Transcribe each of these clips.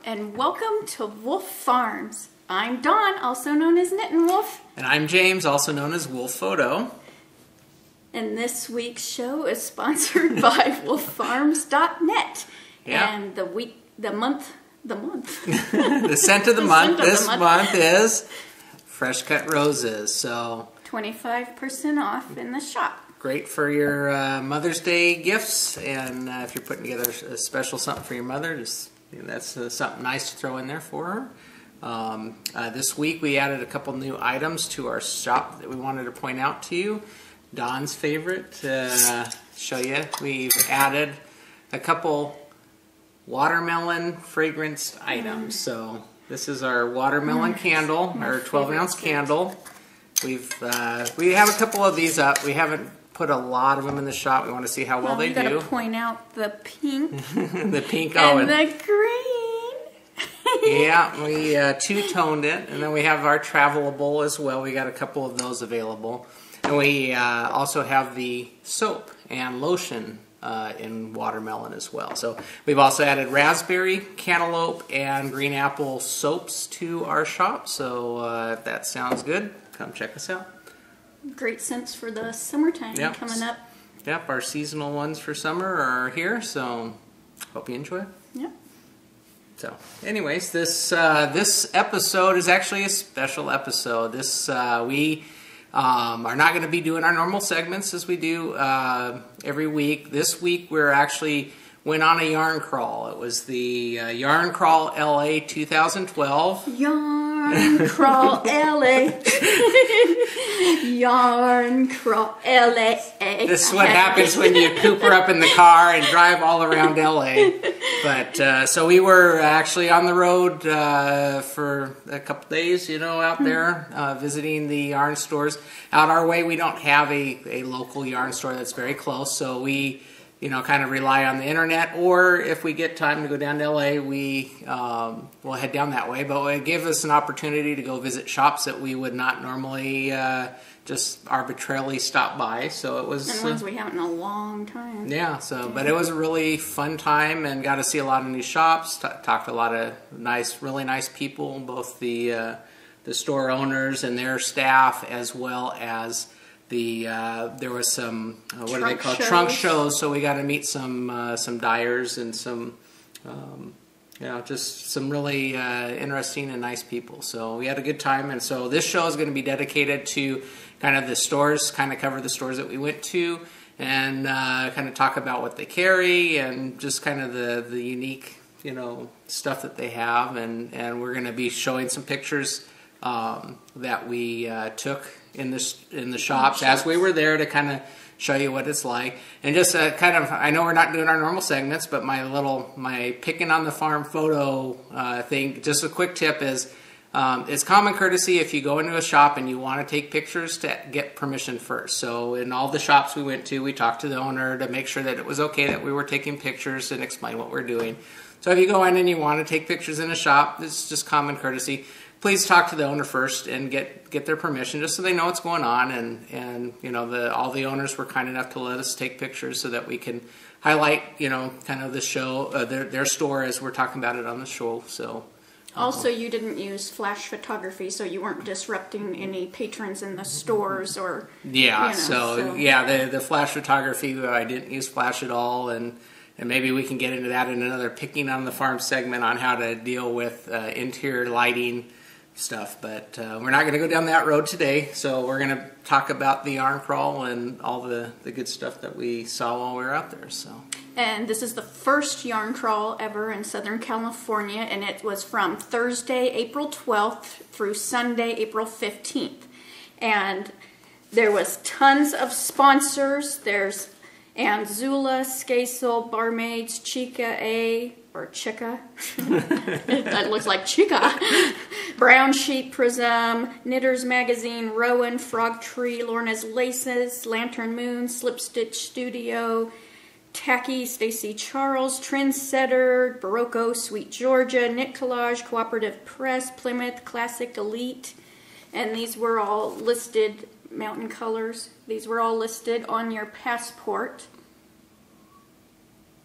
and welcome to Wolf Farms. I'm Dawn, also known as Knittin' Wolf. And I'm James, also known as Wolf Photo. And this week's show is sponsored by wolffarms.net. Yeah. And the month. The scent of the month this month is fresh cut roses. So 25% off in the shop. Great for your Mother's Day gifts, and if you're putting together a special something for your mother, just that's something nice to throw in there for her. This week we added a couple new items to our shop that we wanted to point out to you. Dawn's favorite, show you. We've added a couple watermelon fragrance items. So this is our watermelon candle, our 12-ounce candle. We have a couple of these up. We haven't put a lot of them in the shop. We want to see how well they do. You got to point out the pink, the pink, and the green. Yeah, we two-toned it, and then we have our travelable as well. We got a couple of those available, and we also have the soap and lotion in watermelon as well. So we've also added raspberry, cantaloupe, and green apple soaps to our shop. So if that sounds good, come check us out. Great scents for the summertime coming up. Yep, our seasonal ones for summer are here, so hope you enjoy. Yep. So, anyways, this episode is actually a special episode. We are not going to be doing our normal segments as we do every week. This week we're actually went on a yarn crawl. It was the Yarn Crawl LA 2012. Yarn Crawl LA. Yarn Crawl LA. This is what happens when you cooper up in the car and drive all around LA. But so we were actually on the road for a couple days, out there visiting the yarn stores. Out our way, we don't have a local yarn store that's very close, so we kind of rely on the internet, or if we get time to go down to LA, we'll head down that way. But it gave us an opportunity to go visit shops that we would not normally just arbitrarily stop by. So it was... And ones we haven't in a long time. Yeah, but it was a really fun time, and got to see a lot of new shops, talked to a lot of really nice people, both the store owners and their staff, as well as there was some what are they called, trunk shows. So we got to meet some dyers and some just some really interesting and nice people. So we had a good time, and so this show is going to be dedicated to kind of the stores, kind of cover the stores that we went to, and kind of talk about what they carry and just kind of the unique stuff that they have, and we're going to be showing some pictures that we took in the shops as we were there, to kind of show you what it's like. And just kind of, I know we're not doing our normal segments, but my picking on the farm photo thing, just a quick tip is, it's common courtesy if you go into a shop and you want to take pictures to get permission first. So in all the shops we went to, we talked to the owner to make sure that it was okay that we were taking pictures and explain what we're doing. So if you go in and you want to take pictures in a shop, this is just common courtesy. Please talk to the owner first and get their permission, just so they know what's going on. And all the owners were kind enough to let us take pictures so that we can highlight kind of the show, their store, as we're talking about it on the show. So also, you didn't use flash photography, so you weren't disrupting any patrons in the stores or the flash photography, I didn't use flash at all. And maybe we can get into that in another Picking on the Farm segment on how to deal with interior lighting stuff. But we're not going to go down that road today. So we're going to talk about the yarn crawl and all the good stuff that we saw while we were out there. And this is the first yarn crawl ever in Southern California, and it was from Thursday, April 12th through Sunday, April 15th. And there was tons of sponsors. There's Anzula, Skasel, Barmaids, Chica A, or Chica. That looks like Chica. Brown Sheep, Prism, Knitters Magazine, Rowan, Frog Tree, Lorna's Laces, Lantern Moon, Slip Stitch Studio, Tacky, Stacy Charles, Trendsetter, Barocco, Sweet Georgia, Knit Collage, Cooperative Press, Plymouth, Classic Elite, and these were all listed, Mountain Colors, these were all listed on your passport,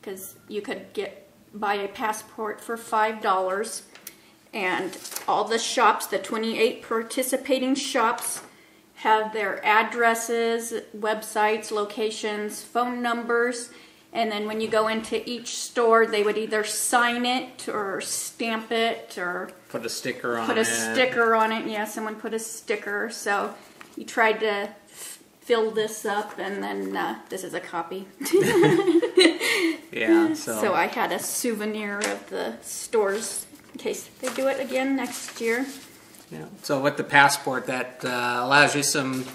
because you could get buy a passport for $5. And all the shops, the 28 participating shops, have their addresses, websites, locations, phone numbers. And then when you go into each store, they would either sign it or stamp it or put a sticker on it. Put a sticker on it. Yeah, someone put a sticker. So you tried to fill this up, and then this is a copy. Yeah. So I had a souvenir of the stores in case they do it again next year. Yeah. So with the passport, that allows you some,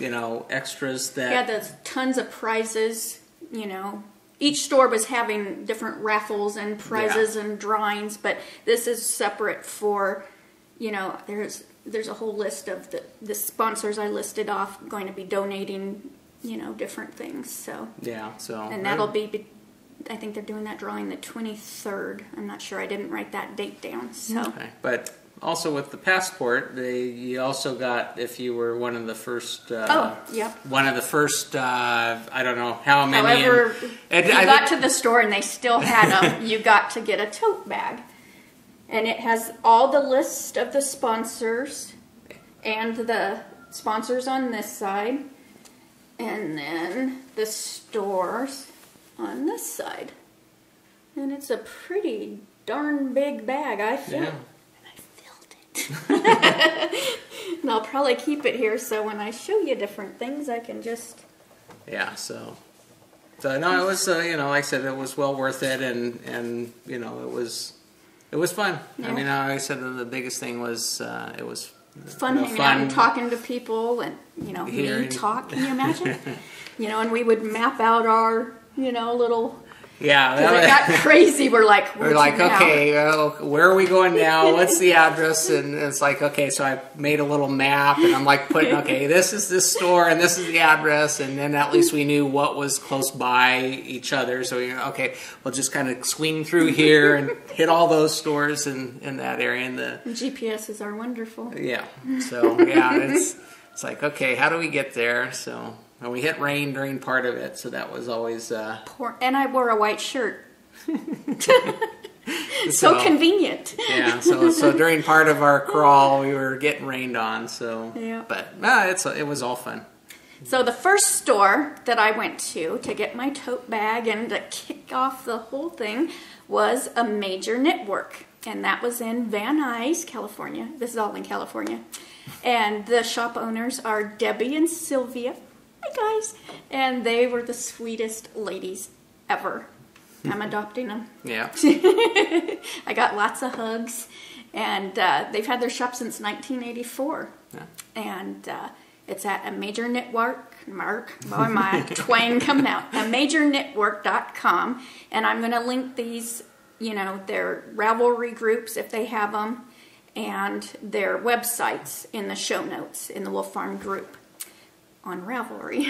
extras that. Yeah, there's tons of prizes. Each store was having different raffles and prizes and drawings, but this is separate for, there's a whole list of the sponsors I listed off going to be donating, different things. So yeah. So and that'll be. I think they're doing that drawing the 23rd. I'm not sure. I didn't write that date down. So. Okay. But also with the passport, you also got, if you were one of the first. One of the first. I don't know how many. However, if you got to the store and they still had them, you got to get a tote bag, and it has all the list of the sponsors, and the sponsors on this side, and then the stores on this side. And it's a pretty darn big bag, I feel. Yeah. And I filled it. And I'll probably keep it here so when I show you different things, I can just... Yeah, so no, it was, like I said, it was well worth it, and it was fun. Yeah. I mean, like I said, the biggest thing was, it was fun hanging out and talking to people, and, me talk, can you imagine? And we would map out our... little... Yeah. Because it got crazy. We're like, okay, where are we going now? What's the address? And it's like, okay, so I made a little map, and I'm like putting, okay, this is this store, and this is the address, and then at least we knew what was close by each other. So, okay, we'll just kind of swing through here and hit all those stores in that area. And the GPSs are wonderful. Yeah. So, yeah, it's like, okay, how do we get there? So... And we hit rain during part of it, so that was always... And I wore a white shirt. so convenient. Yeah, so during part of our crawl, we were getting rained on, so... Yeah. But it was all fun. So the first store that I went to get my tote bag and to kick off the whole thing was a Major Knitwork. And that was in Van Nuys, California. This is all in California. And the shop owners are Debbie and Sylvia. Hi guys, and they were the sweetest ladies ever. I'm adopting them. Yeah. I got lots of hugs, and they've had their shop since 1984. Yeah. And it's at a Major Knitwork. Boy, my twang coming out. A majorknitwork.com, and I'm going to link these, their Ravelry groups if they have them, and their websites in the show notes in the Wolf Farm group on Ravelry.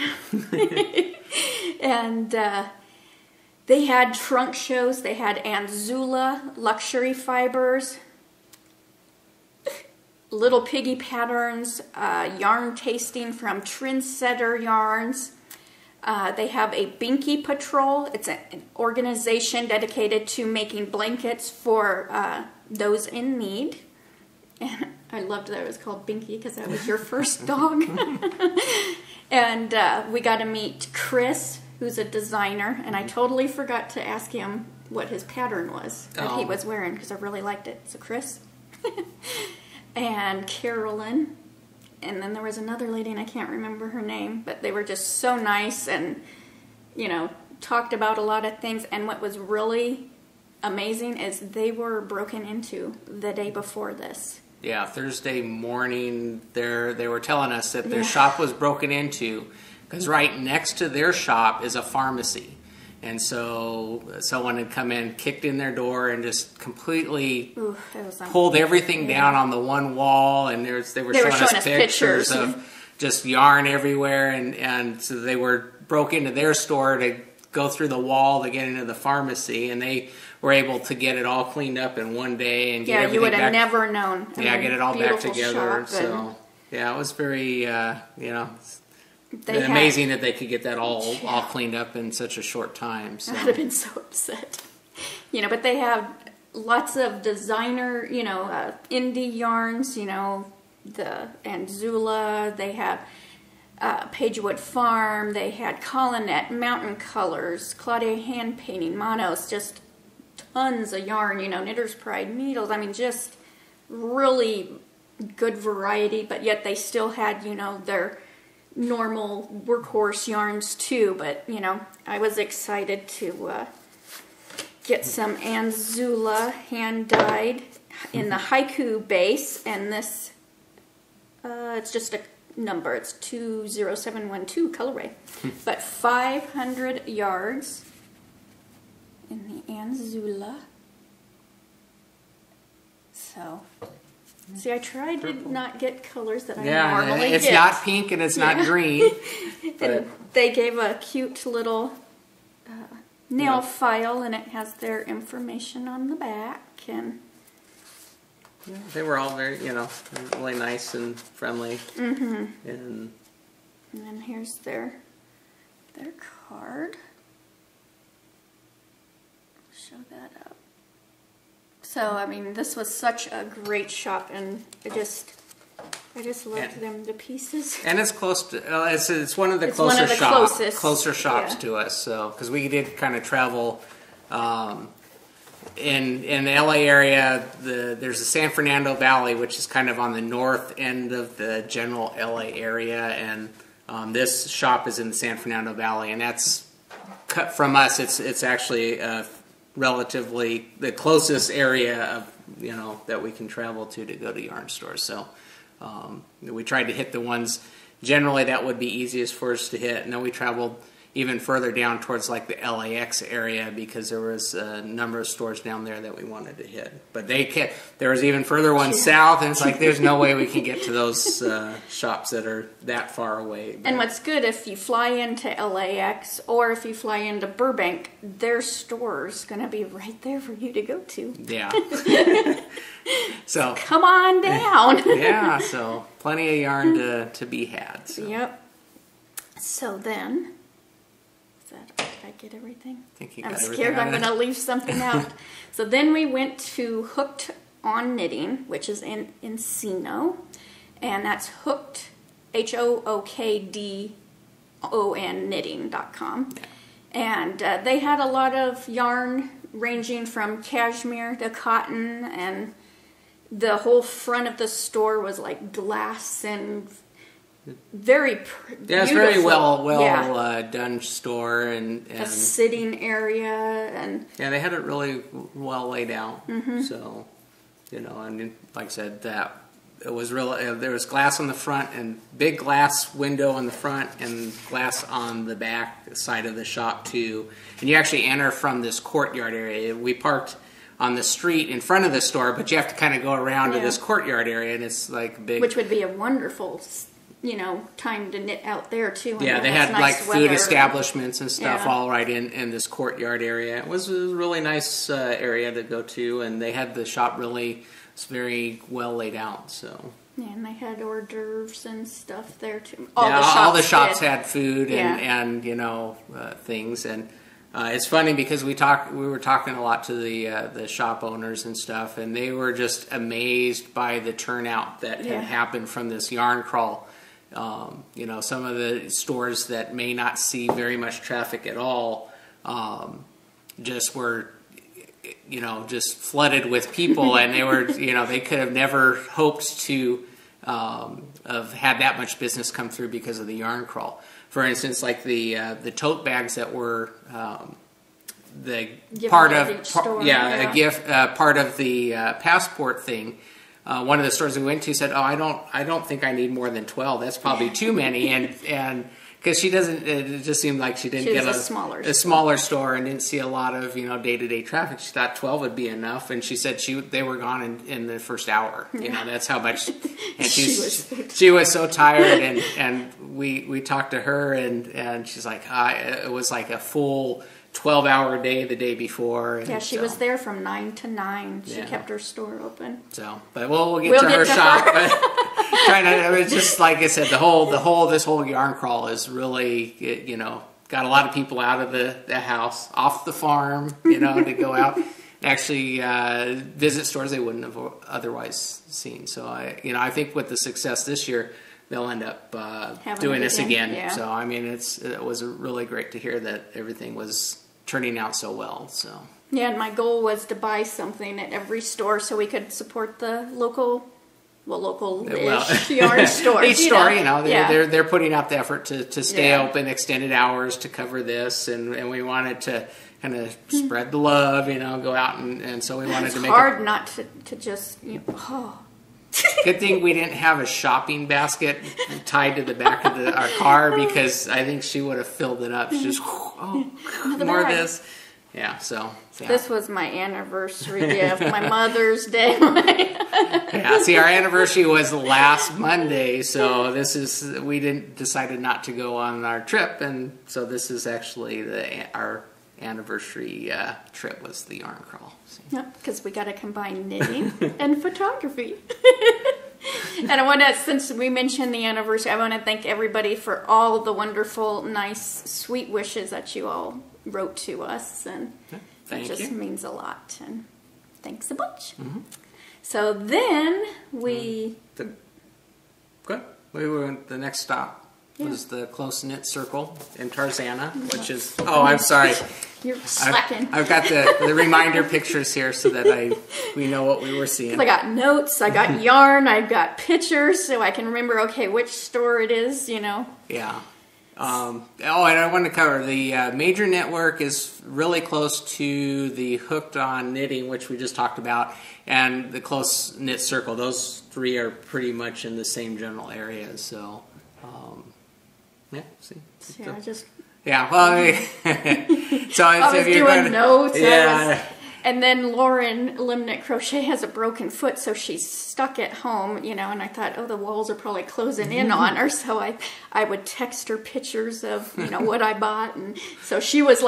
And they had trunk shows. They had Anzula luxury fibers, Little Piggy patterns, yarn tasting from Trendsetter Yarns. They have a Binky Patrol. It's an organization dedicated to making blankets for those in need. And I loved that it was called Binky because that was your first dog. And we got to meet Chris, who's a designer, and I totally forgot to ask him what his pattern was that he was wearing because I really liked it. So Chris and Carolyn, and then there was another lady, and I can't remember her name, but they were just so nice and, talked about a lot of things. And what was really amazing is they were broken into the day before this. Yeah, Thursday morning, they were telling us that their shop was broken into because right next to their shop is a pharmacy. And so someone had come in, kicked in their door, and just completely pulled everything down on the one wall. And they were showing us pictures of just yarn everywhere. And so they broke into their store to go through the wall to get into the pharmacy. And they were able to get it all cleaned up in one day and get everything you would have back. Never known. Get it all back together. So it was very, amazing that they could get that all cleaned up in such a short time. So. I'd have been so upset. But they have lots of designer, indie yarns, the Anzula, they have Pagewood Farm, they had Collinette, Mountain Colors, Claudia Hand Painting, Monos, just tons of yarn, Knitter's Pride Needles. I mean, just really good variety, but yet they still had, their normal workhorse yarns too. But, I was excited to get some Anzula hand-dyed in the haiku base, and this, it's just a number, it's 20712 colorway, but 500 yards in the Anzula. So, see, I tried to not get colors that I normally it's get. not pink and it's not green. And they gave a cute little nail file, and it has their information on the back. And they were all very, really nice and friendly. Mm-hmm. And then here's their card. Show that up. So, I mean, this was such a great shop, and I just loved them to pieces. And it's close to, it's one of the closer shops to us. So, because we did kind of travel in the LA area. There's the San Fernando Valley, which is kind of on the north end of the general LA area, and this shop is in the San Fernando Valley, and that's cut from us. It's actually relatively the closest area of that we can travel to go to yarn stores. So we tried to hit the ones generally that would be easiest for us to hit, and then we traveled even further down towards like the LAX area because there was a number of stores down there that we wanted to hit. But there was even further ones south, and it's like there's no way we can get to those shops that are that far away. But, and what's good, if you fly into LAX or if you fly into Burbank, their store's going to be right there for you to go to. Yeah. So come on down. Yeah, so plenty of yarn to be had. So. Yep. So then, did I get everything? I think you I'm got scared I'm going to leave something out. So then we went to Hooked on Knitting, which is in Encino, and that's Hooked, HOOKDON knitting.com. Yeah. And they had a lot of yarn ranging from cashmere to cotton, and the whole front of the store was like glass and very beautiful. Yeah, it's very well done store, and a sitting area, and they had it really well laid out. Mm-hmm. So, and like I said, that it was real. There was glass on the front and big glass window on the front and glass on the back side of the shop too. And you actually enter from this courtyard area. We parked on the street in front of the store, but you have to kind of go around to this courtyard area, and it's like big. Which would be a wonderful, time to knit out there too. Yeah, they had nice food establishments and stuff all right in this courtyard area. It was a really nice area to go to, and they had the shop it's very well laid out. So. Yeah, and they had hors d'oeuvres and stuff there too. All the shops had food and things, and it's funny because we were talking a lot to the shop owners and stuff, and they were just amazed by the turnout that had happened from this yarn crawl. Some of the stores that may not see very much traffic at all just were just flooded with people, and they were they could have never hoped to have had that much business come through because of the yarn crawl. For instance, like the tote bags that were the part of a gift part of the passport thing. One of the stores we went to said, "Oh, I don't think I need more than 12. That's probably too many." And because she doesn't, it just seemed like she didn't get a smaller store and didn't see a lot of day-to-day traffic. She thought 12 would be enough, and she said they were gone in the first hour. That's how much. And she was so tired, and we talked to her, and she's like, it was like a full 12-hour day the day before. And she was there from 9 to 9. She kept her store open. So, but we'll get to her shop. But it's just like I said, this whole yarn crawl is really, got a lot of people out of the house, off the farm, to go out and actually visit stores they wouldn't have otherwise seen. So I think with the success this year, they'll end up doing this again. Yeah. So I mean, it was really great to hear that everything was turning out so well. So yeah, and my goal was to buy something at every store so we could support the local-ish yard stores. Each store, Yeah. they're putting out the effort to stay Yeah. open extended hours to cover this, and we wanted to kind of spread the love, go out and so we wanted It's to make hard not to just, Good thing we didn't have a shopping basket tied to the back of our car, because I think she would have filled it up. She just, more of this. Yeah, so. Yeah. This was my anniversary gift, my Mother's Day. Yeah, see, our anniversary was last Monday, so we decided not to go on our trip, and so this is actually our anniversary trip was the yarn crawl. Yep, because we got to combine knitting and photography. And since we mentioned the anniversary, I want to thank everybody for all the wonderful, nice, sweet wishes that you all wrote to us, and it just means a lot. And thanks a bunch. Mm-hmm. So then Good. We were the next stop. Was the Close Knit Circle in Tarzana, which is, I'm sorry. You're slacking. I've got the reminder pictures here so that we know what we were seeing. I got notes, I got yarn, I've got pictures, so I can remember, which store it is, Yeah. And I want to cover the Major Network is really close to the Hooked on Knitting, which we just talked about, and the Close Knit Circle. Those three are pretty much in the same general area, so... see. Yeah, well, so I was doing notes. Yeah. And then Lauren Limnick Crochet has a broken foot, so she's stuck at home, and I thought, the walls are probably closing in on her, so I would text her pictures of, what I bought, and so she was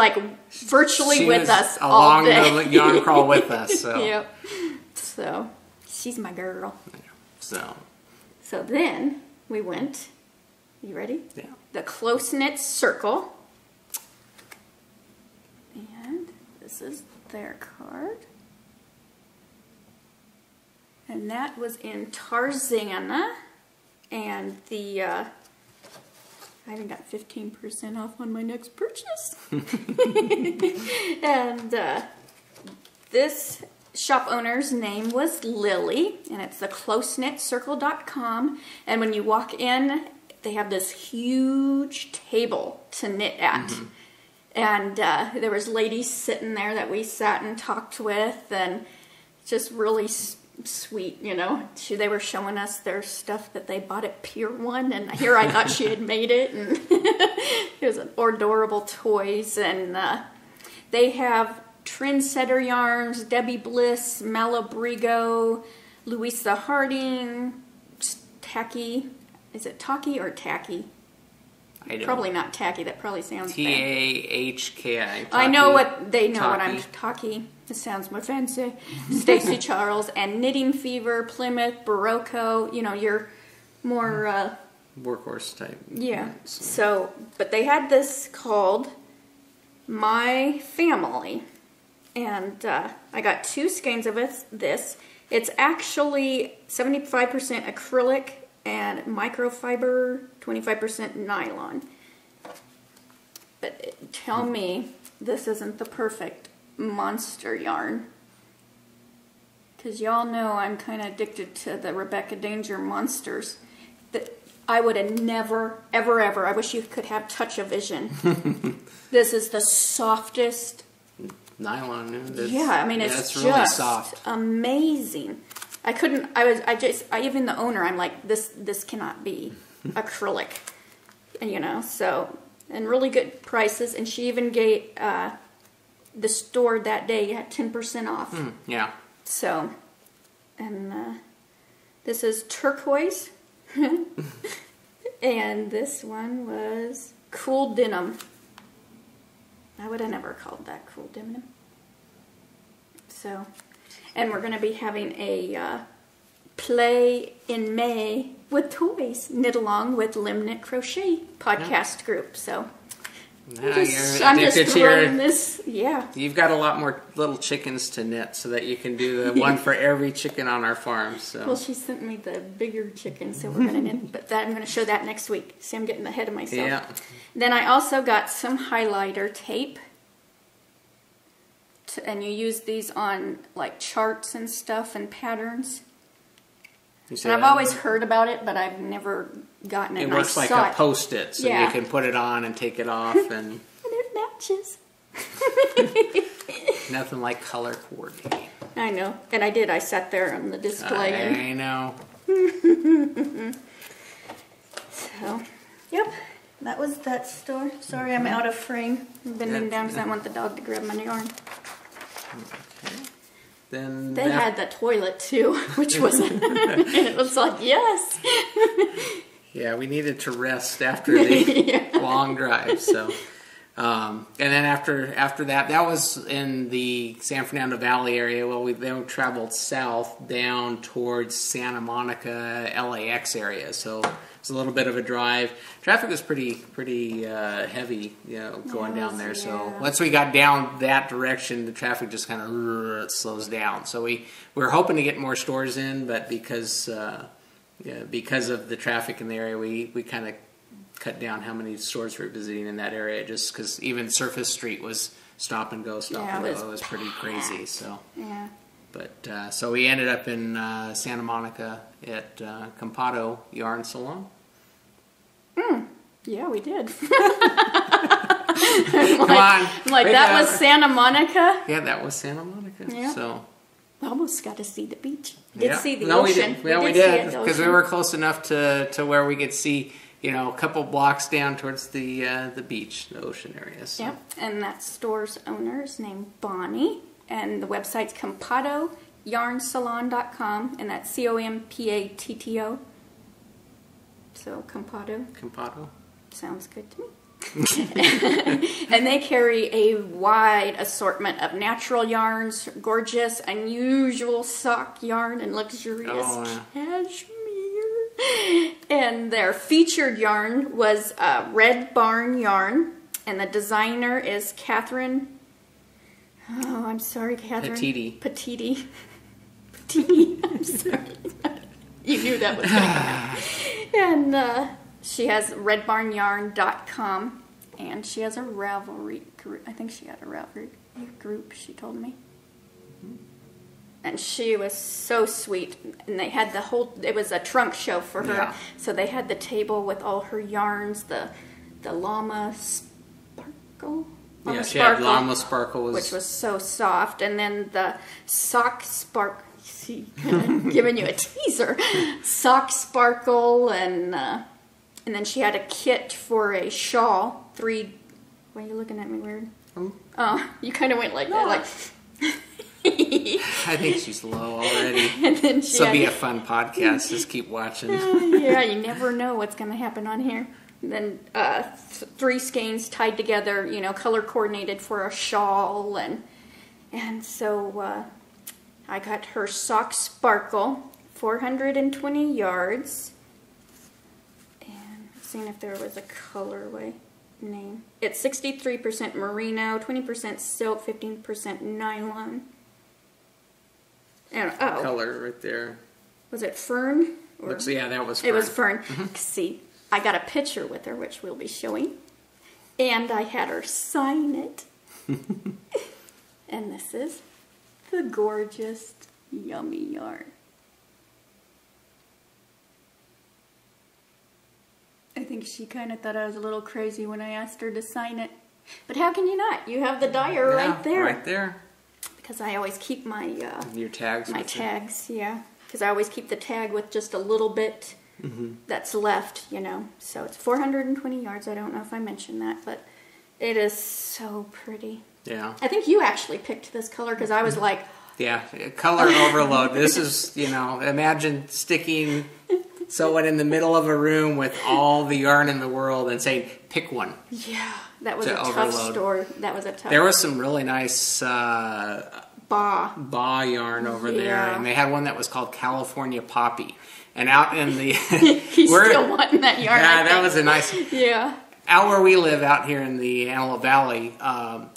virtually with us all day. Along the yarn crawl with us, so. Yep. So, she's my girl. So then we went, you ready? Yeah. The Close Knit Circle. And this is their card. And that was in Tarzana. And I even got 15% off on my next purchase. And this shop owner's name was Lily. And it's the closeknitcircle.com. And when you walk in, they have this huge table to knit at. Mm-hmm. And there was ladies sitting there that we sat and talked with, and just really sweet, They were showing us their stuff that they bought at Pier 1, and here I thought she had made it, and it was adorable toys. And they have Trendsetter Yarns, Debbie Bliss, Malabrigo, Louisa Harding, Tacky. Is it Taki or Tacky? Probably not Tacky. That probably sounds Tahki. I know what they know. What I'm Taki. It sounds more fancy. Stacy Charles and Knitting Fever, Plymouth, Barocco. Your more workhorse type. Yeah. So, but they had this called My Family, and I got 2 skeins of this. It's actually 75% acrylic and microfiber, 25% nylon. But tell me this isn't the perfect monster yarn. Because y'all know I'm kind of addicted to the Rebecca Danger monsters. That I would have never, ever, ever, I wish you could have touch-o-vision. This is the softest nylon. It's really just soft. Amazing. Even the owner, I'm like, this cannot be acrylic, and really good prices. And she even gave the store that day had 10% off. Yeah. So, and this is turquoise, and this one was cool denim. I would have never called that cool denim. So. And we're going to be having a play in May with toys, knit along with Limnick Crochet podcast group. So Now I'm just addicted to throwing this. Yeah. You've got a lot more little chickens to knit so that you can do the one for every chicken on our farm. So. Well, she sent me the bigger chicken, so we're gonna knit. But I'm gonna show that next week. See, I'm getting ahead of myself. Yeah. Then I also got some highlighter tape, and you use these on like charts and stuff and patterns. And I've always heard about it, but I've never gotten it. It works like a Post-it, so you can put it on and take it off, and and it matches. Nothing like color coordinating. I know, and I did. I sat there on the display. I know. So, yep, that was that store. Sorry, I'm out of frame. I'm bending down because I want the dog to grab my yarn. Okay. Then they had the toilet too, which was, and it was like, yes. Yeah, we needed to rest after the long drive. So, and then after that, that was in the San Fernando Valley area. Well, we then traveled south down towards Santa Monica, LAX area. So it's a little bit of a drive. Traffic was pretty heavy, going down there. So once we got down that direction, the traffic just kind of slows down. So we were hoping to get more stores in, but because of the traffic in the area, we kind of cut down how many stores we were visiting in that area, just because even Surface Street was stop and go. It was pretty crazy. So yeah. But so we ended up in Santa Monica at Compado Yarn Salon. Yeah, we did. Come on. I'm like, that was Santa Monica? Yeah, that was Santa Monica. Yeah. So we almost got to see the beach. Did see the ocean. We did because we were close enough to where we could see, a couple blocks down towards the beach, the ocean area. So. Yep, and that store's owner is named Bonnie, and the website's CompadoYarnSalon.com, and that's COMPATTO. So Compado. Compado. Sounds good to me. And they carry a wide assortment of natural yarns, gorgeous, unusual sock yarn, and luxurious cashmere. And their featured yarn was Red Barn Yarn, and the designer is Catherine. Oh, I'm sorry, Catherine. Petiti. I'm sorry. You knew that was going to happen. And she has redbarnyarn.com, and she has a Ravelry group. I think she had a Ravelry group, she told me. And she was so sweet. And they had it was a trunk show for her. Yeah. So they had the table with all her yarns, the Llama Sparkle. She had Llama Sparkle. Which was so soft. And then the Sock Sparkle. See, giving you a teaser. Sock Sparkle, and then she had a kit for a shawl. Why are you looking at me weird? Oh, you kind of went like that, like. I think she's low already. And then this will be a fun podcast. Just keep watching. Yeah, you never know what's going to happen on here. And then 3 skeins tied together, color coordinated for a shawl, and so. I got her Sock Sparkle, 420 yards, and seeing if there was a colorway name. It's 63% merino, 20% silk, 15% nylon. And color right there. Was it fern? That was fern. It was fern. See, I got a picture with her, which we'll be showing, and I had her sign it. And this is the gorgeous, yummy yarn. I think she kind of thought I was a little crazy when I asked her to sign it. But how can you not? You have the dyer right there. Right there. Because I always keep my your tags. My tags, yeah. Because I always keep the tag with just a little bit that's left, So it's 420 yards. I don't know if I mentioned that, but it is so pretty. Yeah. I think you actually picked this color because I was like... Yeah, color overload. This is, imagine sticking someone in the middle of a room with all the yarn in the world and saying, pick one. Yeah, that was a tough store. That was a tough... There was some really nice... Ba yarn over there. And they had one that was called California Poppy. And out in the... He's still wanting that yarn. Yeah, that was a nice... Yeah. out where we live out here in the Antelope Valley,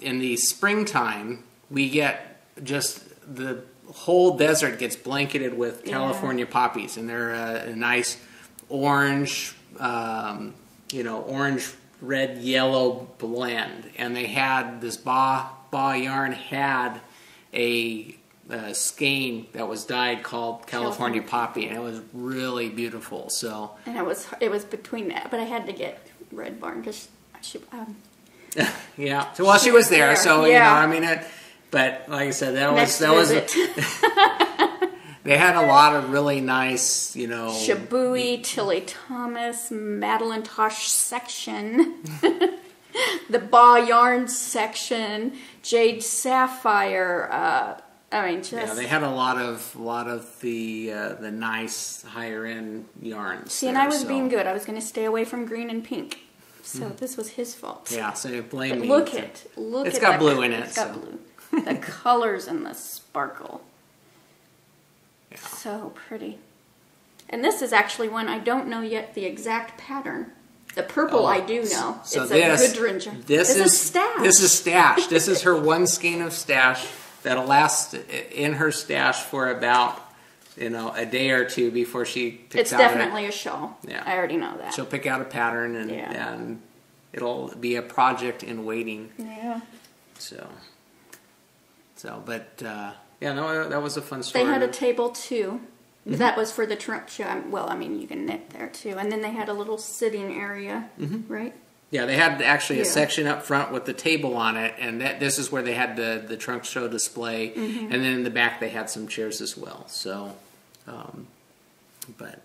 in the springtime, we get just the whole desert gets blanketed with California poppies, and they're a nice orange, orange, red, yellow blend. And they had this Ba yarn had a skein that was dyed called California Poppy, and it was really beautiful. So, and it was between that, but I had to get Red Barn because she. Yeah. So, well, she was there, so yeah. But like I said, that was. They had a lot of really nice, Shabui, Tilly Thomas, Madeline Tosh section, the Ba Yarn section, Jade Sapphire. They had a lot of the nice higher end yarns. See, and I was being good. I was going to stay away from green and pink, so this was his fault. Yeah, so you blame me. Look at it's got blue in it. It's got blue. The colors and the sparkle. Yeah. So pretty. And this is actually one I don't know yet the exact pattern. The purple I do know. So it's a Gudrun. This is stash. This is stash. This is her one skein of stash that'll last in her stash for about a day or two before she picks out. It's definitely a shawl. Yeah, I already know that. She'll pick out a pattern and it'll be a project in waiting. Yeah. But that was a fun story. They had a table too. Mm-hmm. That was for the trunk show. Well, you can knit there too. And then they had a little sitting area, right? Yeah, they had actually a section up front with the table on it, and this is where they had the trunk show display. Mm-hmm. And then in the back they had some chairs as well. So, but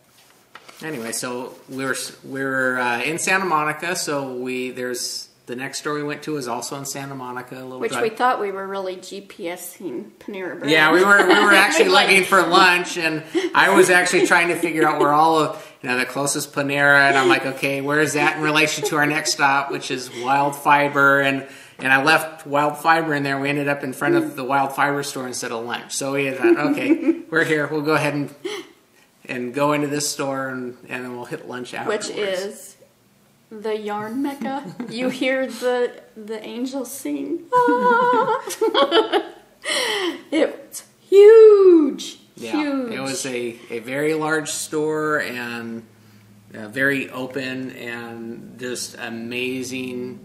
anyway, so we were in Santa Monica. So there's the next store we went to was also in Santa Monica. Which we thought we were really GPSing Panera Bread. Yeah, we were actually looking for lunch, and I was actually trying to figure out where all of the closest Panera, and I'm like, okay, where is that in relation to our next stop, which is Wild Fiber, and I left Wild Fiber in there. We ended up in front of the Wild Fiber store instead of lunch. So we thought, okay, we're here. We'll go ahead and go into this store, and then we'll hit lunch afterwards. Which is the yarn mecca. You hear the angels sing. Ah! It's huge. Yeah, huge. It was a very large store and very open and just amazing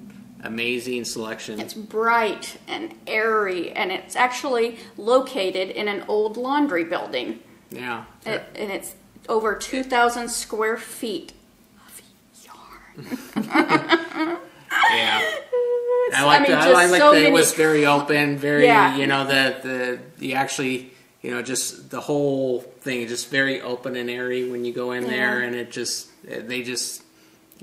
selection. It's bright and airy, and it's actually located in an old laundry building. Yeah. And it's over 2,000 square feet. Yeah, I like that it was very open, very you actually just the whole thing just very open and airy when you go in there, and they just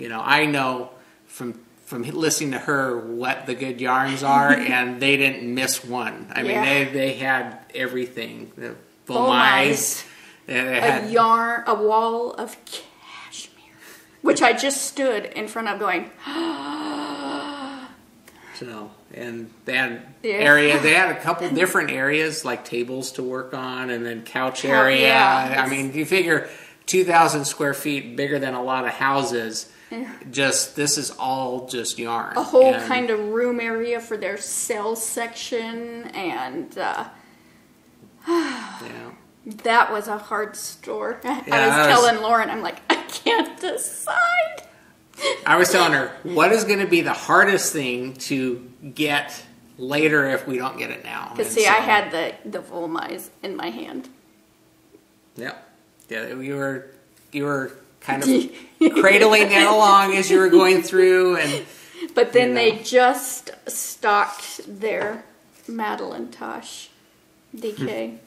I know from listening to her what the good yarns are, and they didn't miss one. I mean they had everything. The Volmise, a yarn, a wall of which I just stood in front of going, So, and they had they had a couple different areas like tables to work on, and then couch area. Yeah, you figure 2,000 square feet, bigger than a lot of houses. Yeah. This is all just yarn. A whole kind of room area for their sales section, and that was a hard store. I was telling Lauren, I'm like, I can't decide. I was telling her, what is going to be the hardest thing to get later if we don't get it now? Because I had the Volmise in my hand. Yeah, you were kind of cradling that along as you were going through, but then they just stocked their Madeline Tosh DK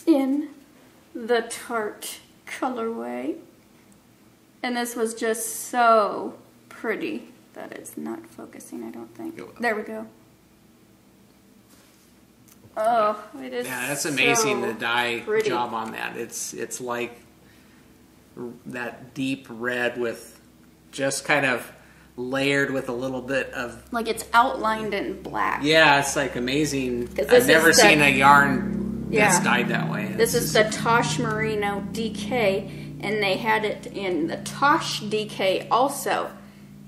in the tart colorway. And this was just so pretty that it's not focusing, I don't think. There we go. Oh, it is. Yeah, that's amazing, the dye job on that. It's like that deep red with just kind of layered with a little bit of... Like it's outlined in black. Yeah, it's like amazing. I've never seen a yarn that's dyed that way. This is the Tosh Merino DK. and they had it in the Tosh DK also,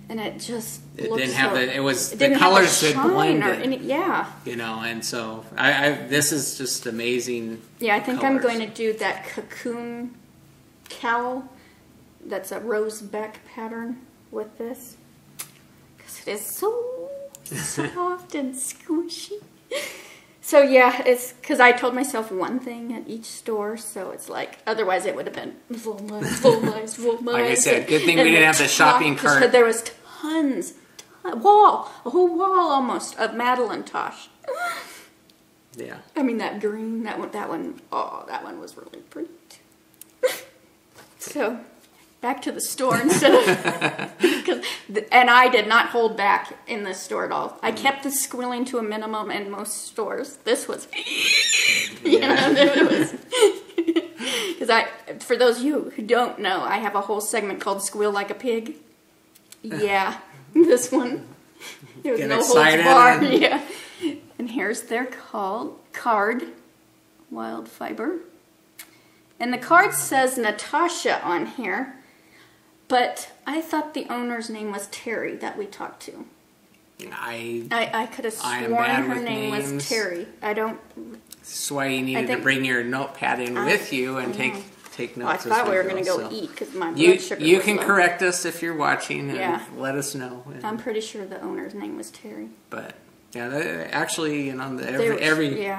and it just It looked didn't have so, the. It was it the didn't have colors the that shine blended. yeah. You know, and so I this is just amazing. Yeah, I think I'm colors. going to do that cocoon cowl. That's a rose back pattern with this. Because it is so soft and squishy. So yeah, it's because I told myself one thing at each store, so it's like, otherwise it would have been full mice. Like I said, good thing we didn't have the shopping cart. There was tons, a whole wall almost of Madeline Tosh. Yeah. I mean that green, that one, oh, that one was really pretty. So, back to the store instead of, and I did not hold back in this store at all. I kept the squealing to a minimum in most stores. This was, it was, because for those of you who don't know, I have a whole segment called Squeal Like a Pig. Yeah, this one, it was Get no holds excited barred. and- Yeah, and here's their card, Wild Fiber. And the card says Natasha on here, but I thought the owner's name was Terry that we talked to. I could have I am sworn bad her with name was names. Terry. I don't. That's why you needed to think- bring your notepad in with you and take Well, I notes. thought as we were going to go so. eat because my blood You sugar you was can low. correct us if you're watching and Yeah. let us know. And- I'm pretty sure the owner's name was Terry. But yeah, actually, you know, They were-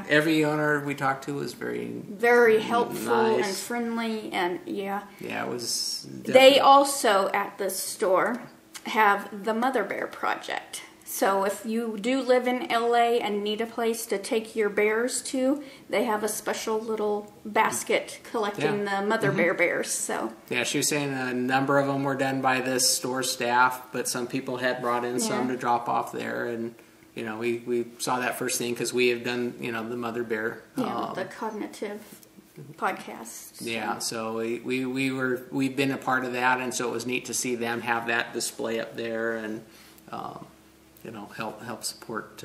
every owner we talked to was very Very helpful and Nice. friendly, and yeah. it was. They definitely- also, at the store, have the Mother Bear Project. So if you do live in LA and need a place to take your bears to, they have a special little basket collecting Yeah. the Mother Bear bears. So Yeah, she was saying a number of them were done by this store staff, but some people had brought in some Yeah. to drop off there, and you know, we saw that first thing because we have done, you know, the Mother Bear. yeah, the cognitive podcast. So. Yeah, so we've been a part of that, and so it was neat to see them have that display up there, and you know, help support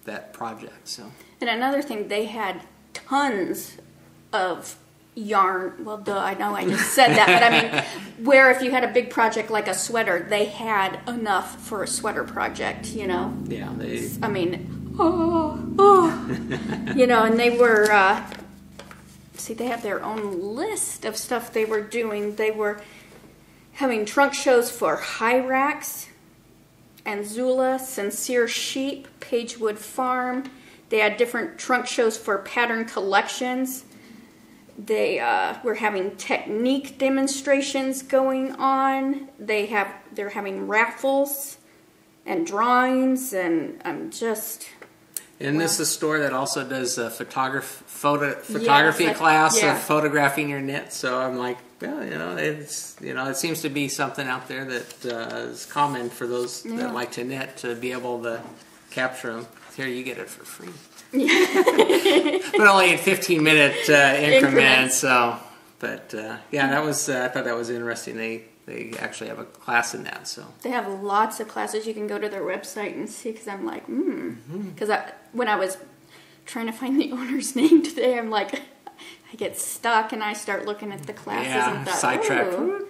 that project. So And another thing, they had tons of yarn. Well, duh, I know I just said that, but I mean, where if you had a big project like a sweater, they had enough for a sweater project, you know. yeah, I mean, you know, and they were, see, they have their own list of stuff they were doing. They were having trunk shows for Hyrax, Anzula, Sincere Sheep, Pagewood Farm. They had different trunk shows for pattern collections. They were having technique demonstrations going on. They're having raffles and drawings, and I'm just. Isn't this a store that also does a photography Yes, class yeah. of photographing your knit? So I'm like, well, you know, it seems to be something out there that is common for those that like to knit to be able to capture them. Here, you get it for free, but only in 15-minute increments. So, but yeah, that was I thought that was interesting. They actually have a class in that. So They have lots of classes. You can go to their website and see, because I'm like, because when I was trying to find the owner's name today, I'm like, I get stuck and I start looking at the classes and thought, sidetracked. "Ooh,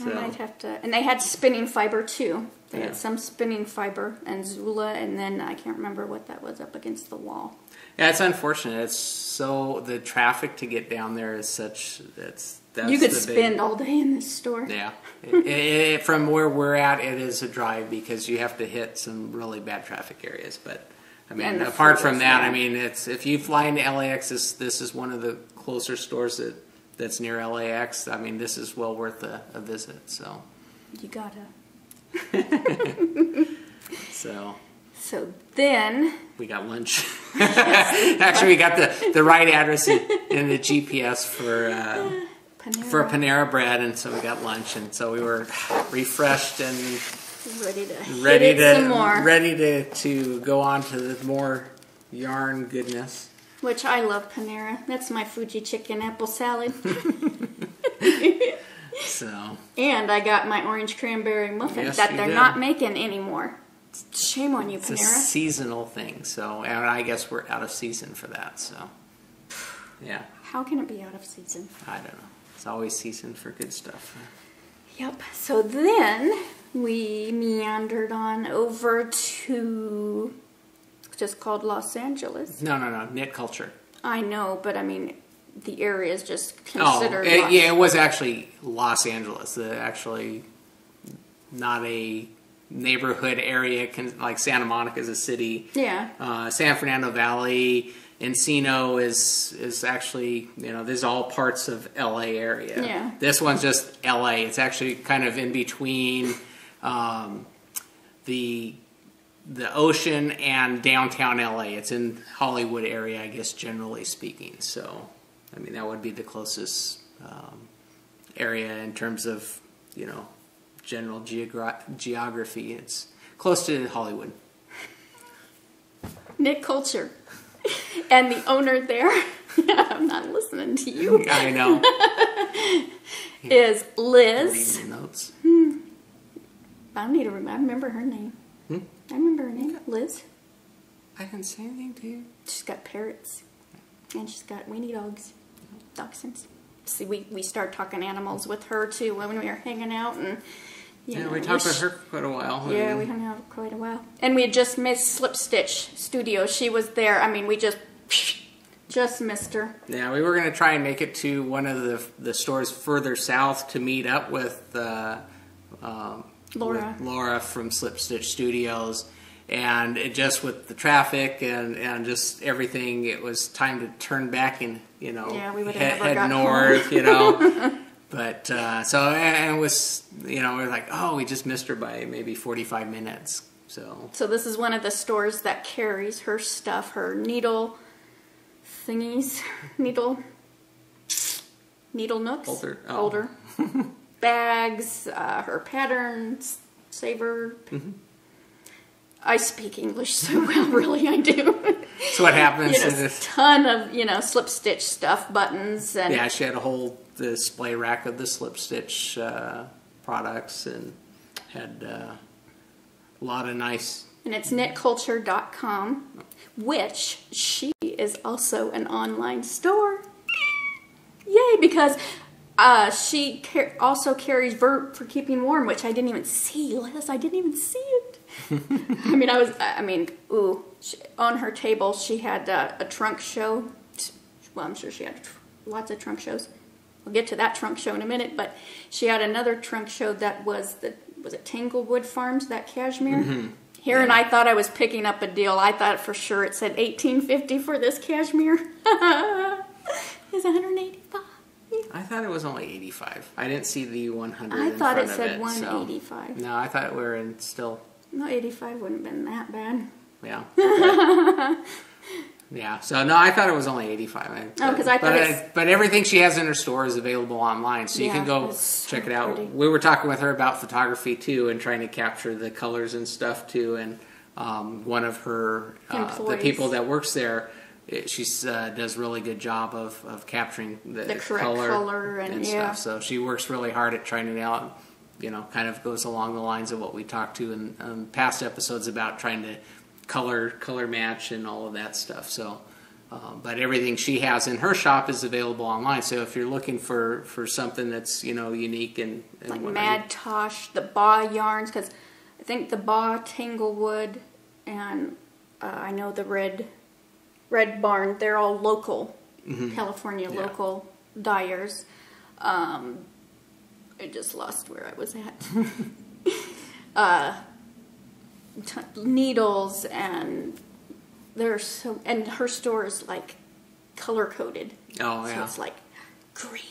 I might have to." And they had spinning fiber too. They Yeah. had some spinning fiber and Zula, and then I can't remember what that was up against the wall. Yeah, it's unfortunate. It's so the traffic to get down there is such. That's You could the spend all day in this store. Yeah, from where we're at, it is a drive because you have to hit some really bad traffic areas. But I mean, And the apart food from is, that, yeah. I mean, it's if you fly into LAX, this is one of the closer stores that's near LAX. I mean, this is well worth a visit. So, You gotta. so then. we got lunch. Actually, we got the right address in the GPS for Panera Bread, and so we got lunch, and so we were refreshed and ready to some more. ready to go on to the more yarn goodness. Which I love Panera. That's my Fuji chicken apple salad. So And I got my orange cranberry muffin Yes, that you they're did. not making anymore. Shame on you, it's a Panera. seasonal thing. So, and I guess we're out of season for that. So, yeah, How can it be out of season? I don't know. It's always seasoned for good stuff. Yep. So then we meandered on over to just called Los Angeles. No. Knit Culture. I know, but I mean, the area is just considered. Yeah, it was actually Los Angeles. Actually, not a neighborhood area like Santa Monica is a city. Yeah. San Fernando Valley, Encino is actually, this is all parts of LA area. Yeah. This one's just LA. It's actually kind of in between the ocean and downtown LA. It's in Hollywood area, I guess, generally speaking. So, I mean, that would be the closest area in terms of, general geography. It's close to Hollywood. Knit Culture. And the owner there, I'm not listening to you. I know. Is Liz. Reading the notes. I don't need to remember. I remember her name. I remember her name. Liz. I didn't say anything to you. She's got parrots. And she's got weenie dogs. Dachshunds. See, we started talking animals with her too when we were hanging out, and we talked with her for quite a while. Yeah, we hung out for quite a while, and we had just missed Slip Stitch Studio. She was there. I mean, we just missed her. Yeah, we were going to try and make it to one of the stores further south to meet up with Laura from Slip Stitch Studios. And it just with the traffic and just everything, it was time to turn back and we would have never head got north, home. But so and it was we're like, oh, we just missed her by maybe 45 minutes. So this is one of the stores that carries her stuff, her needle thingies, needle nooks, holder, bags, her patterns, saver. Mm-hmm. I speak English so well, really, I do. So what happens is a ton of, slip stitch stuff, buttons. And yeah, she had a whole display rack of the slip stitch products and had a lot of nice... And it's knitculture.com, which she is also an online store. Yay, because she also carries Vert for keeping warm, which I didn't even see, Liz. I didn't even see it. On her table she had a trunk show. Well, I'm sure she had lots of trunk shows. We'll get to that trunk show in a minute, but she had another trunk show that was it Tanglewood Farms, that cashmere? Mm-hmm. Here, and I thought I was picking up a deal. I thought for sure it said $18.50 for this cashmere. It's $185. I thought it was only $85. I didn't see the 100. I thought it said $185. No, I thought we were in still. No, 85 wouldn't have been that bad. Yeah. Yeah. So no, I thought it was only 85. Because I thought but everything she has in her store is available online, so you can go check it out. Pretty. We were talking with her about photography too, and trying to capture the colors and stuff too. And one of her the people that works there, she does really good job of capturing the correct color and stuff. So she works really hard at trying it out. Kind of goes along the lines of what we talked to in past episodes about trying to color match and all of that stuff. So, but everything she has in her shop is available online. So if you're looking for something that's unique and like Mad Tosh, the Ba yarns, because I think the Ba, Tanglewood, and I know the Red Barn, they're all local, California local dyers. I just lost where I was at. Needles, and and her store is like color coded. Oh yeah. So it's like green.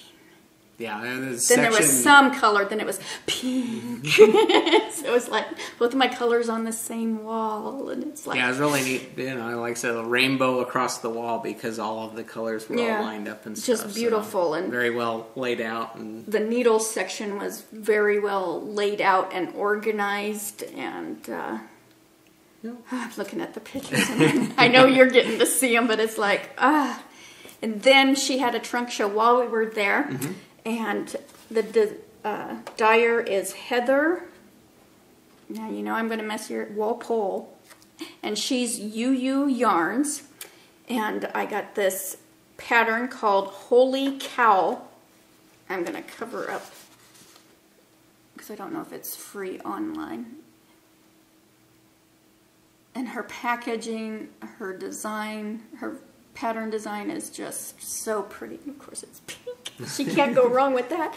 Yeah. Then there was some color. Then it was pink. So it was like both of my colors on the same wall, and it's like it's really neat. Like I said, a rainbow across the wall because all of the colors were all lined up and stuff. Just beautiful and very well laid out. And the needles section was very well laid out and organized. And I'm looking at the pictures, and I know you're getting to see them, but it's like And then she had a trunk show while we were there. And the dyer is Heather. Now I'm going to mess your Walpole, and she's UU Yarns. And I got this pattern called Holy Cow. I'm going to cover up because I don't know if it's free online. And her packaging, her design, her pattern design is just so pretty. Of course, it's pink. She can't go wrong with that.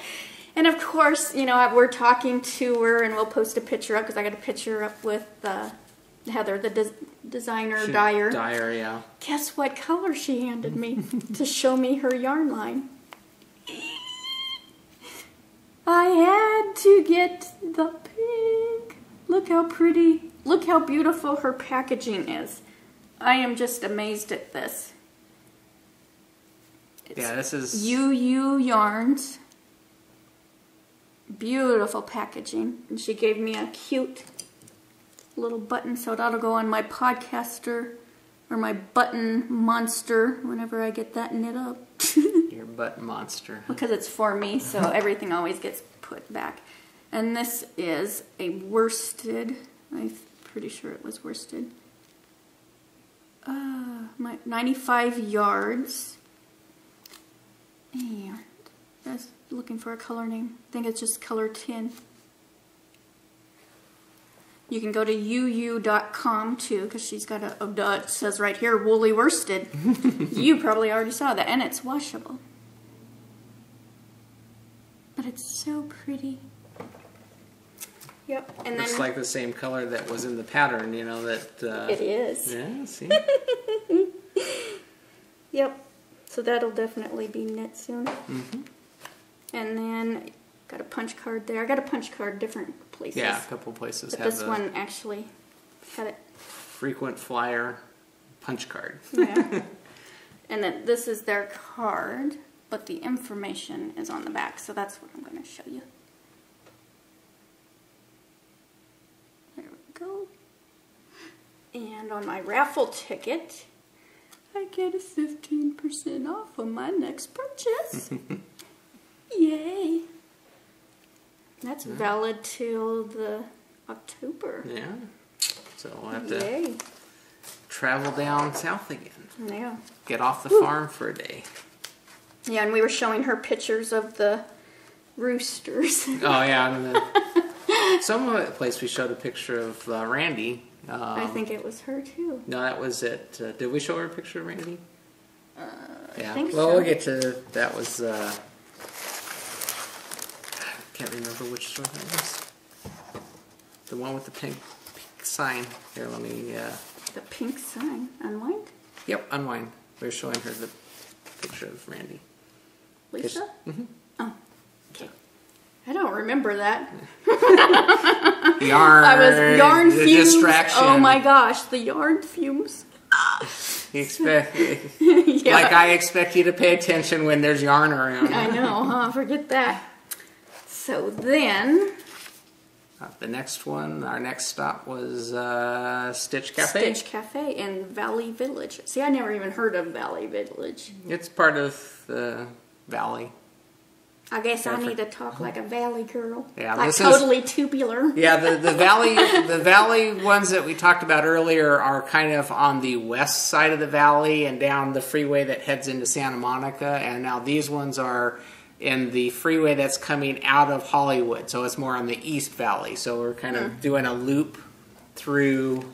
And of course, you know, we're talking to her, and we'll post a picture up because I got a picture up with Heather, the designer, dyer. Dyer, yeah. Guess what color she handed me to show me her yarn line? I had to get the pink. Look how pretty. Look how beautiful her packaging is. I am just amazed at this. Yeah, this is UU Yarns. Beautiful packaging. And she gave me a cute little button, so that'll go on my podcaster or my button monster whenever I get that knit up. your button monster. Because it's for me, so everything always gets put back. And this is a worsted. I'm pretty sure it was worsted. My 95 yards. And I was looking for a color name. I think it's just color 10. You can go to uu.com too, because she's got a, it says right here, woolly worsted. You probably already saw that, and it's washable. But it's so pretty. Yep, and Looks then like the same color that was in the pattern, you know, that... it is. Yeah, see? Yep, so that'll definitely be knit soon. Mm-hmm. And then got a punch card there. I got a punch card different places. Yeah, a couple places but have this the one actually had it. frequent flyer punch card. Yeah. And then this is their card, but the information is on the back, so that's what I'm going to show you. There we go. And on my raffle ticket, I get a 15% off on my next purchase. Yay! That's valid till the October. Yeah. So we'll have Yay. to travel down south again. Yeah. Get off the farm for a day. Yeah, and we were showing her pictures of the roosters. Oh, yeah. And some of the place we showed a picture of Randy. I think it was her too. No, that was it. Did we show her a picture of Randy? I think well, so. we'll get to that. Was can't remember which store that was. The one with the pink sign. Here, let me. The pink sign. Unwind? Yep, unwind. We were showing her the picture of Randy. Lisa? Mm-hmm. Oh, okay. I don't remember that. Yarn. I was yarn the fumes. Distraction. Oh my gosh, the yarn fumes. You expect, Yeah. like I expect you to pay attention when there's yarn around. I know, huh? Forget that. So then, The next one, our next stop was Stitch Cafe. Stitch Cafe in Valley Village. See, I never even heard of Valley Village. It's part of the valley. I guess I need to talk like a valley girl. Yeah, like this is- totally tubular. Yeah, the valley ones that we talked about earlier are kind of on the west side of the valley and down the freeway that heads into Santa Monica, and now these ones are in the freeway that's coming out of Hollywood, so it's more on the east valley. So we're kind of doing a loop through,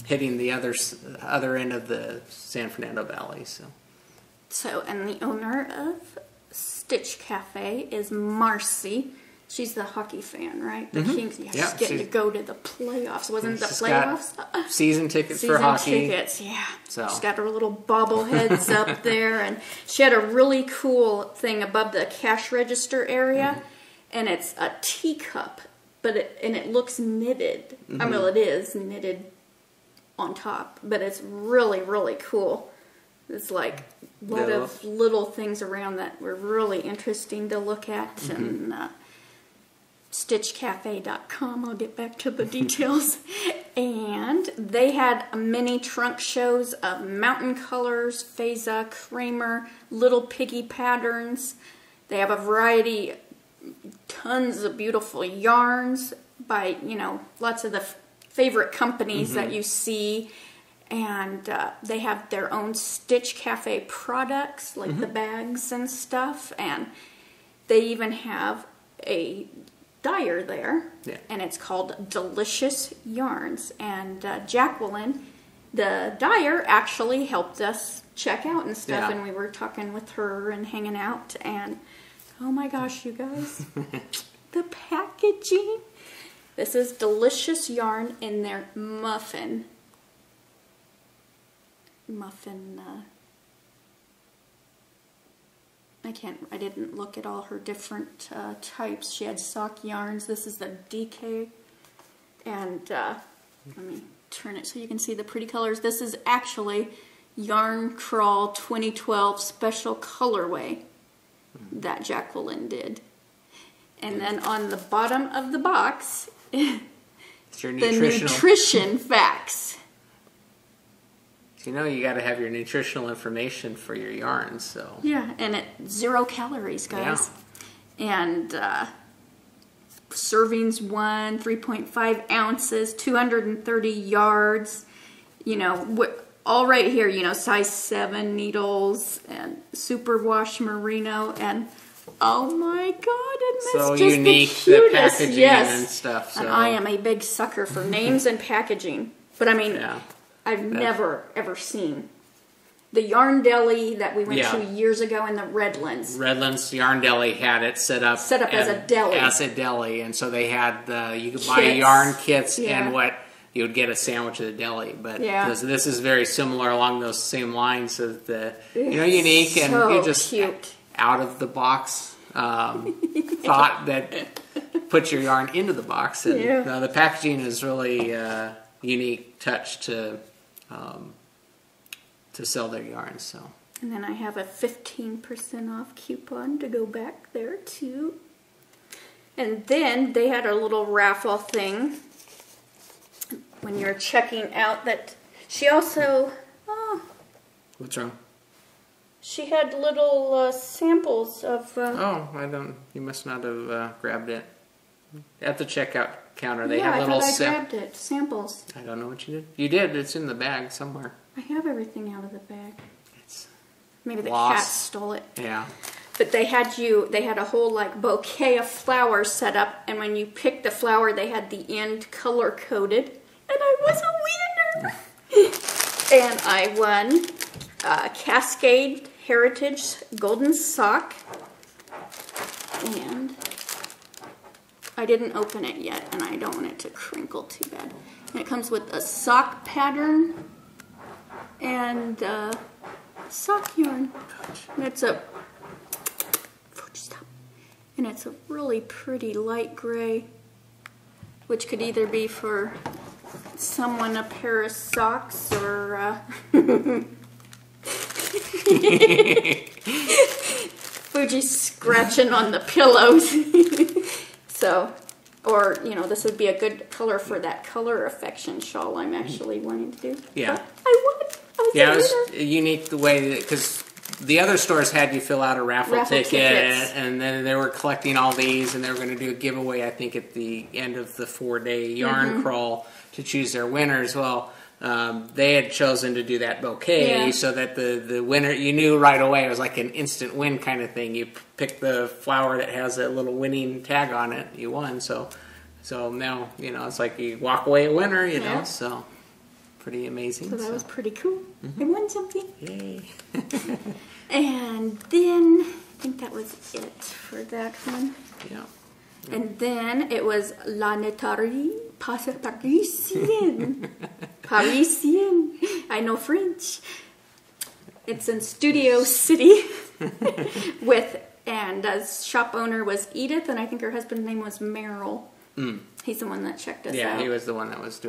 hitting the other end of the San Fernando Valley. So, and the owner of Stitch Cafe is Marcy. She's the hockey fan, right? The Kings. Yeah, she's getting to go to the playoffs. Wasn't the She's playoffs? got season tickets Season for hockey. tickets, yeah. So. She's got her little bobbleheads up there, and she had a really cool thing above the cash register area, and it's a teacup, but it looks knitted. I mean, it is knitted on top, but it's really, really cool. It's like a lot of little things around that were really interesting to look at. And StitchCafe.com, I'll get back to the details. And they had mini trunk shows of Mountain Colors, Feza, Kramer, Little Piggy patterns. They have a variety, tons of beautiful yarns by, lots of the favorite companies that you see. And they have their own Stitch Cafe products, like the bags and stuff. And they even have a dyer there, Yeah. and it's called Delicious Yarns. And Jacqueline, the dyer, actually helped us check out and stuff, Yeah. and we were talking with her and hanging out, and oh my gosh, you guys, the packaging. This is Delicious Yarn in their muffin. I didn't look at all her different types. She had sock yarns. This is the DK. And let me turn it so you can see the pretty colors. This is actually Yarn Crawl 2012 special colorway that Jacqueline did. And then on the bottom of the box, It's your the nutritional. nutrition facts. You know, you got to have your nutritional information for your yarns. So Yeah, and it 0 calories, guys. And servings 3.5 ounces, 230 yards. You know, all right here. You know, size 7 needles and superwash merino, and oh my God, and that's so just unique, the the cutest. packaging Yes. and stuff. So And I am a big sucker for names and packaging. But I mean, yeah. I've never ever seen the Yarn Deli that we went Yeah. to years ago in the Redlands. Redlands Yarn Deli had it set up as a deli. As a deli, and so they had you could buy Kits. yarn kits Yeah. and what you would get a sandwich at the deli. But Yeah. this is very similar along those same lines of the unique and So you just cute. out of the box thought that puts your yarn into the box, and Yeah. the packaging is really unique touch to sell their yarns. So. And then I have a 15% off coupon to go back there too. And then they had a little raffle thing when you're checking out that she also, What's wrong? she had little samples of, You must not have grabbed it. At the checkout counter, they yeah, have I little thought I grabbed it, samples. I don't know what you did. You did. It's in the bag somewhere. I have everything out of the bag. It's Maybe the lost. cat stole it. Yeah. But they had a whole like bouquet of flowers set up, and when you picked the flower, they had the end color coded, and I was a winner. And I won Cascade Heritage Golden Sock, and I didn't open it yet, and I don't want it to crinkle too bad. And it comes with a sock pattern and sock yarn, and it's a really pretty light gray, which could either be for someone a pair of socks or Fuji scratching on the pillows. So, or, you know, this would be a good color for that color affection shawl I'm actually wanting to do. Yeah. But I won. Yeah, it was unique the way because the other stores had you fill out a raffle ticket, tickets. and then they were collecting all these, and they were going to do a giveaway, I think, at the end of the 4-day yarn crawl to choose their winners. Well, they had chosen to do that bouquet so that the winner, you knew right away, it was like an instant win kind of thing. You pick the flower that has a little winning tag on it, you won. So now, you know, it's like you walk away a winner, you know, so pretty amazing. So that was pretty cool. I won something. Yay. And then, I think that was it for that one. Yeah. And then it was La Netterie Parisienne. Parisienne. I know French. It's in Studio City and the shop owner was Edith, and I think her husband's name was Merrill. He's the one that checked us out. Yeah, he was the one that was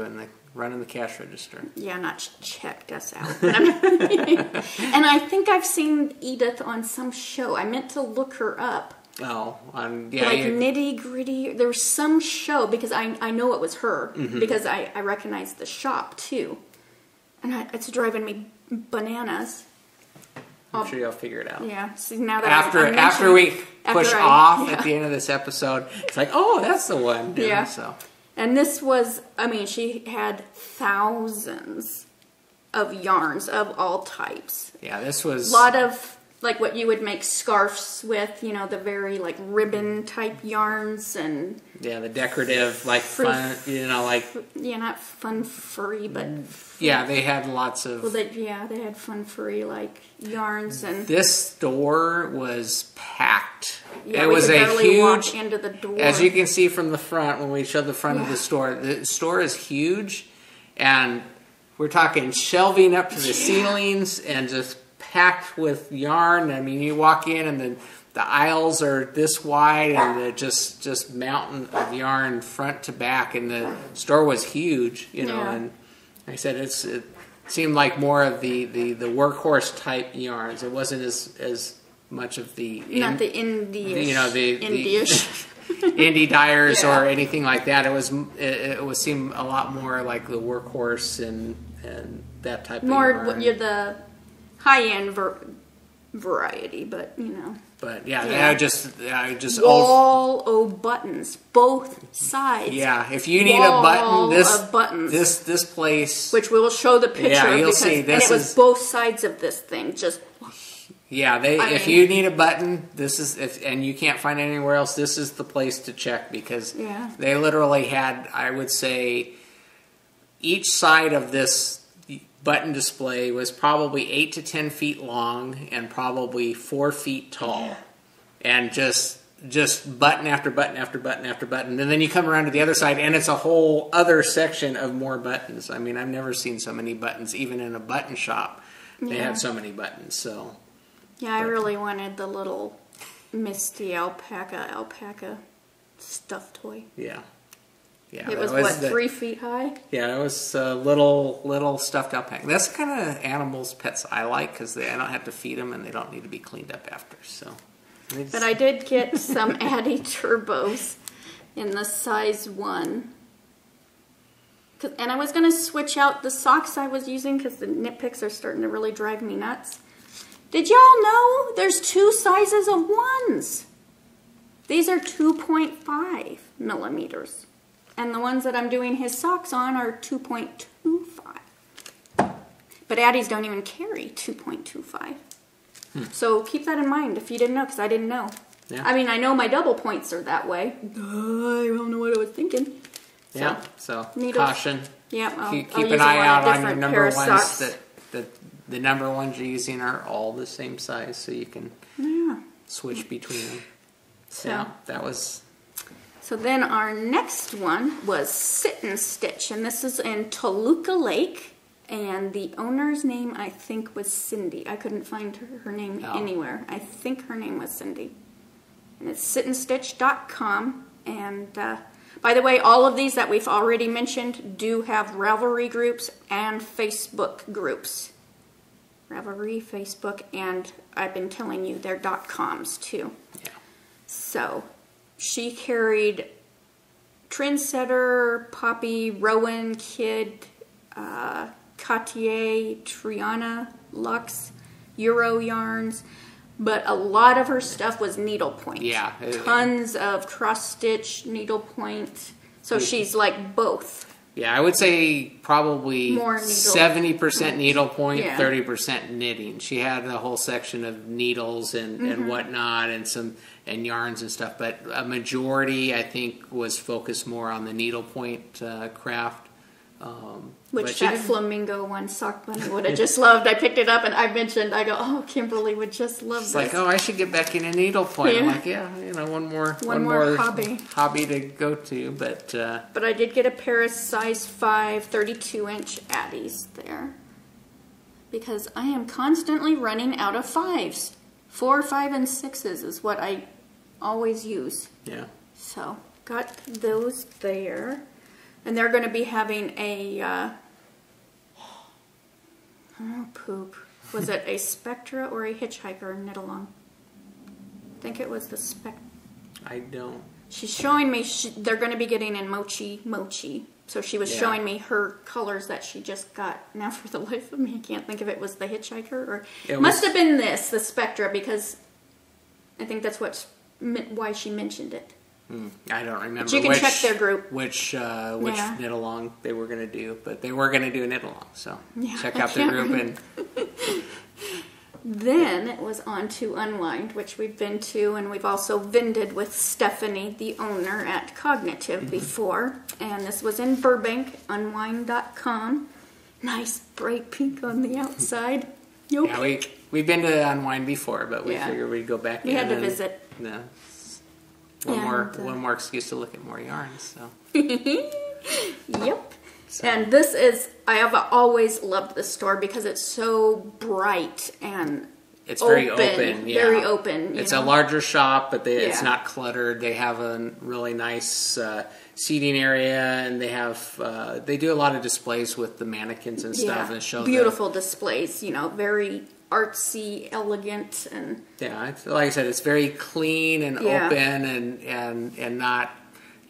running the cash register. Yeah, not checked us out. And I think I've seen Edith on some show. I meant to look her up. Oh, Like Nitty Gritty. There was some show, because I know it was her, because I recognize the shop too. And it's driving me bananas. I'm sure you'll figure it out. Yeah. See, now that After we push off yeah. at the end of this episode, it's like, oh, that's the one. You know, Yeah. so. And this was, I mean, she had thousands of yarns of all types. Yeah, this was... A lot of like what you would make scarves with, you know, the very like ribbon type yarns and yeah, the decorative like fun, you know, like yeah, not fun furry, but yeah, they had lots of. Well, they had fun furry like yarns and. This store was packed. Yeah, it we was could a barely walk huge. into the door. As you can see from the front, when we showed the front of the store is huge, and we're talking shelving up to the ceilings and just packed with yarn. I mean, you walk in and the aisles are this wide and the just mountain of yarn front to back, and the store was huge, you know. Yeah. And like I said, it seemed like more of the workhorse type yarns. It wasn't as much of the not the indie, you know, the indie-ish. indie dyers Yeah. or anything like that. It would seem a lot more like the workhorse and that type More of yarn. you're the high end variety, but you know. But yeah, Yeah. I just Wall o' buttons, both sides. yeah. If you need Wall a button, of buttons. this place. Which we will show the picture. Yeah, you'll because, see. And This it was is- both sides of this thing. Just Yeah, if mean- you need a button, and you can't find it anywhere else, this is the place to check, because Yeah. they literally had, I would say, each side of this button display was probably 8 to 10 feet long and probably 4 feet tall, and just button after button after button after button, and then you come around to the other side and it's a whole other section of more buttons. I mean, I've never seen so many buttons, even in a button shop. They Yeah. had so many buttons, so. yeah, I really wanted the little Misty alpaca stuffed toy. Yeah. Yeah. It that was, 3 the- feet high? Yeah, it was a little stuffed alpaca. That's the kind of animals, pets I like, because I don't have to feed them and they don't need to be cleaned up after. So. But I did get some Addy Turbos in the size 1. And I was going to switch out the socks I was using because the nitpicks are starting to really drive me nuts. Did y'all know there's 2 sizes of ones? These are 2.5 millimeters. And the ones that I'm doing his socks on are 2.25. But Addies don't even carry 2.25. So keep that in mind if you didn't know, because I didn't know. Yeah. I mean, I know my double points are that way. I don't know what I was thinking. Yeah, so Needles. caution. Yeah, I'll Keep use an them eye on a out on your different pair number of ones. socks. The number ones you're using are all the same size, so you can Yeah. switch between them. So, Yeah, that was. so then our next one was Sit and Stitch, and this is in Toluca Lake, and the owner's name I think was Cindy. I couldn't find her name Oh. anywhere. I think her name was Cindy. And it's sitandstitch.com, and by the way, all of these that we've already mentioned do have Ravelry groups and Facebook groups. Ravelry, Facebook, and I've been telling you they're .coms too. Yeah. So she carried Trendsetter, Poppy, Rowan, Kid, Cartier, Triana, Lux, Euro yarns, but a lot of her stuff was needlepoint. Yeah. Tons of cross stitch, needlepoint. So she's like both. Yeah, I would say probably More needle. 70% needlepoint, Yeah. 30% knitting. She had a whole section of needles and whatnot, and yarns and stuff. But a majority, I think, was focused more on the needlepoint craft. Which but she that did- flammingo one sock bunny would have just loved. I picked it up and I mentioned, I go, oh, Kimberly would just love It's this. like, oh, I should get back into needlepoint. I'm Yeah. like, yeah, you know, one more hobby to go to. But But I did get a pair of size 5, 32-inch Addies there. Because I am constantly running out of 5s. 4, 5, and 6s is what I always use. yeah, So, got those there. And they're going to be having a, oh, poop. Was it a Spectra or a Hitchhiker knit-along? I think it was the Spectra. I don't. She's showing me they're going to be getting in Mochi. So she was Yeah. showing me her colors that she just got. Now for the life of me, I can't think if it was the Hitchhiker or... It must was- have been the Spectra, because I think that's why she mentioned it. I don't remember. But you can check their group. Which Yeah. knit along they were going to do, but they were going to do a knit along. So Yeah, check I out their can't group and Then it was on to Unwind, which we've been to, and we've also vended with Stephanie, the owner, at Cognitive before. And this was in Burbank, unwind.com. Nice bright pink on the outside. Yup. Yeah, we've been to Unwind before, but we figured we'd go back. We had to visit. No, one more excuse to look at more yarns. So. Yep. So. And this is, I have always loved this store because it's so bright and it's very open. Yeah. Very open. It's a larger shop, but it's not cluttered. They have a really nice seating area, and they do a lot of displays with the mannequins and stuff, and show beautiful displays. Very artsy, elegant, and it's, like I said, it's very clean and open, and not.